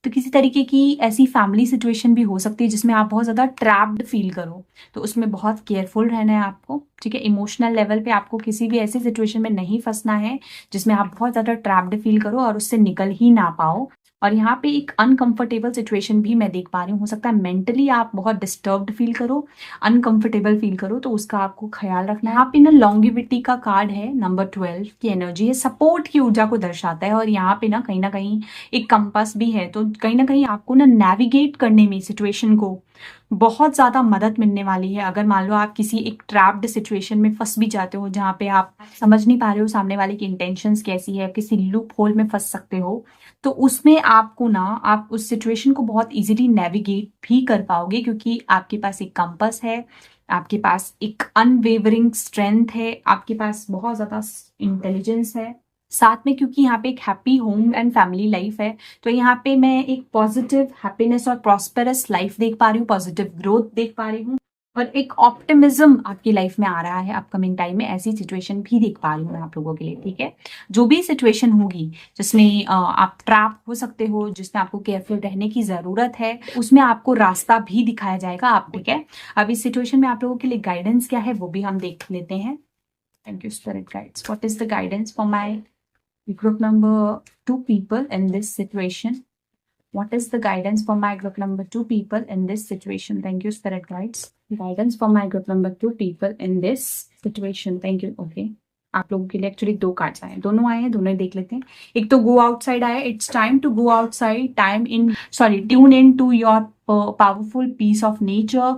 तो किसी तरीके की ऐसी फैमिली सिचुएशन भी हो सकती है जिसमें आप बहुत ज्यादा ट्रैप्ड फील करो, तो उसमें बहुत केयरफुल रहना है आपको, ठीक है। इमोशनल लेवल पे आपको किसी भी ऐसी सिचुएशन में नहीं फंसना है जिसमें आप बहुत ज्यादा ट्रैप्ड फील करो और उससे निकल ही ना पाओ। और यहाँ पे एक अनकंफर्टेबल सिचुएशन भी मैं देख पा रही हूँ, हो सकता है मेंटली आप बहुत डिस्टर्ब्ड फील करो, अनकंफर्टेबल फील करो, तो उसका आपको ख्याल रखना है। यहाँ पे ना लॉन्गिविटी का कार्ड है, नंबर 12 की एनर्जी है, सपोर्ट की ऊर्जा को दर्शाता है, और यहाँ पे ना कहीं एक कंपास भी है, तो कहीं ना कहीं आपको ना नेविगेट करने में सिचुएशन को बहुत ज्यादा मदद मिलने वाली है। अगर मान लो आप किसी एक ट्रैप्ड सिचुएशन में फंस भी जाते हो जहाँ पे आप समझ नहीं पा रहे हो सामने वाले की इंटेंशंस कैसी है, किसी लूप होल में फंस सकते हो, तो उसमें आपको ना आप उस सिचुएशन को बहुत इजीली नेविगेट भी कर पाओगे, क्योंकि आपके पास एक कंपास है, आपके पास एक अनवेवरिंग स्ट्रेंथ है, आपके पास बहुत ज्यादा इंटेलिजेंस है साथ में, क्योंकि यहाँ पे एक happy home and family life है। तो यहाँ पे मैं एक पॉजिटिव हैप्पीनेस और प्रॉस्पेरस लाइफ देख पा रही हूँ, पॉजिटिव ग्रोथ देख पा रही हूँ, और एक ऑप्टिमिज्म आपकी लाइफ में आ रहा है अपकमिंग टाइम में। ऐसी सिचुएशन भी देख पा रही हूँ मैं आप लोगों के लिए, ठीक है। जो भी सिचुएशन होगी जिसमें आप ट्रैप हो सकते हो, जिसमें आपको केयरफुल रहने की जरूरत है, उसमें आपको रास्ता भी दिखाया जाएगा आप, ठीक है। अब इस सिचुएशन में आप लोगों के लिए गाइडेंस क्या है वो भी हम देख लेते हैं। Thank you spirit guides. What is the guidance for my group number 2 people in this situation? What is the guidance for my group number 2 people in this situation? Thank you spirit guides. Guidance for my group number 2 people in this situation. Thank you. Okay, आप लोगों के लिए actually 2 cards आए हैं, दोनों आए हैं, दोनों ही देख लेते हैं। एक तो गो आउटसाइड आया, it's time to go outside, tune in to your powerful piece of nature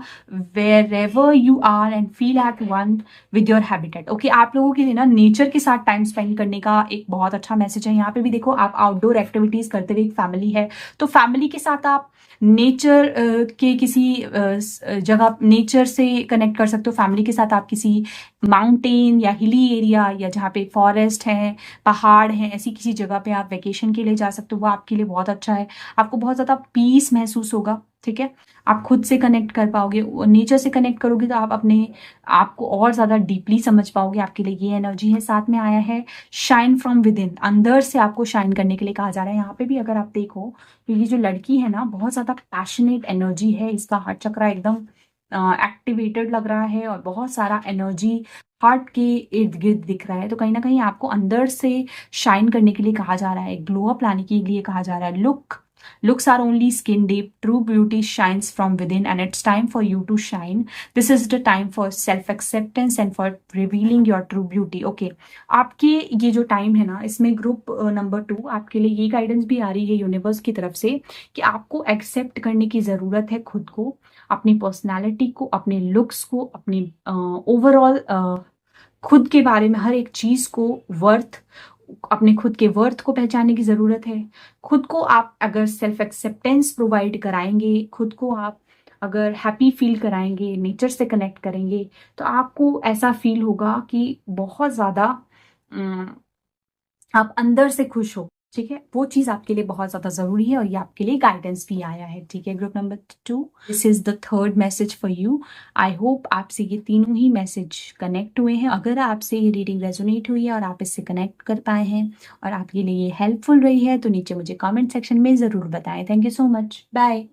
wherever you are and feel at one with your habitat. Okay, आप लोगों के लिए ना नेचर के साथ टाइम स्पेंड करने का एक बहुत अच्छा मैसेज है। यहाँ पे भी देखो आप आउटडोर एक्टिविटीज करते हुए, एक फैमिली है तो फैमिली के साथ आप नेचर के किसी जगह नेचर से कनेक्ट कर सकते हो। फैमिली के साथ आप किसी माउंटेन या हिली एरिया या जहाँ पे फॉरेस्ट है, पहाड़ है, ऐसी किसी जगह पे आप वेकेशन के लिए जा सकते हो, वो आपके लिए बहुत अच्छा है। आपको बहुत ज्यादा पीस महसूस होगा, ठीक है। आप खुद से कनेक्ट कर पाओगे, नेचर से कनेक्ट करोगे तो आप अपने आप को और ज्यादा डीपली समझ पाओगे, आपके लिए ये एनर्जी है। साथ में आया है शाइन फ्रॉम विद इन, अंदर से आपको शाइन करने के लिए कहा जा रहा है। यहाँ पे भी अगर आप देखो तो ये जो लड़की है ना बहुत ज्यादा पैशनेट एनर्जी है, इसका हार्ट चक्रा एकदम एक्टिवेटेड लग रहा है और बहुत सारा एनर्जी हार्ट के इर्द गिर्द दिख रहा है। तो कहीं ना कहीं आपको अंदर से शाइन करने के लिए कहा जा रहा है, ग्लो अप लाने के लिए कहा जा रहा है। Looks are only skin deep. True beauty shines from within, and it's time for you to shine. This is the time for self acceptance and for revealing your true beauty. Okay, आपके ये जो time है ना, इसमें group number 2 आपके लिए ये guidance भी आ रही है यूनिवर्स की तरफ से कि आपको एक्सेप्ट करने की ज़रूरत है खुद को, अपनी पर्सनालिटी को, अपने लुक्स को, अपने ओवरऑल खुद के बारे में हर एक चीज़ को, अपने खुद के वर्थ को पहचानने की ज़रूरत है। खुद को आप अगर सेल्फ एक्सेप्टेंस प्रोवाइड कराएंगे, खुद को आप अगर हैप्पी फील कराएंगे, नेचर से कनेक्ट करेंगे, तो आपको ऐसा फील होगा कि बहुत ज़्यादा आप अंदर से खुश हो। ठीक है, वो चीज़ आपके लिए बहुत ज़्यादा ज़रूरी है और ये आपके लिए गाइडेंस भी आया है। ठीक है, group number 2, this is the third message for you. I hope आपसे ये तीनों ही मैसेज कनेक्ट हुए हैं। अगर आपसे ये रीडिंग रेजोनेट हुई है और आप इससे कनेक्ट कर पाए हैं और आपके लिए ये हेल्पफुल रही है, तो नीचे मुझे कमेंट सेक्शन में ज़रूर बताएं। Thank you so much, bye.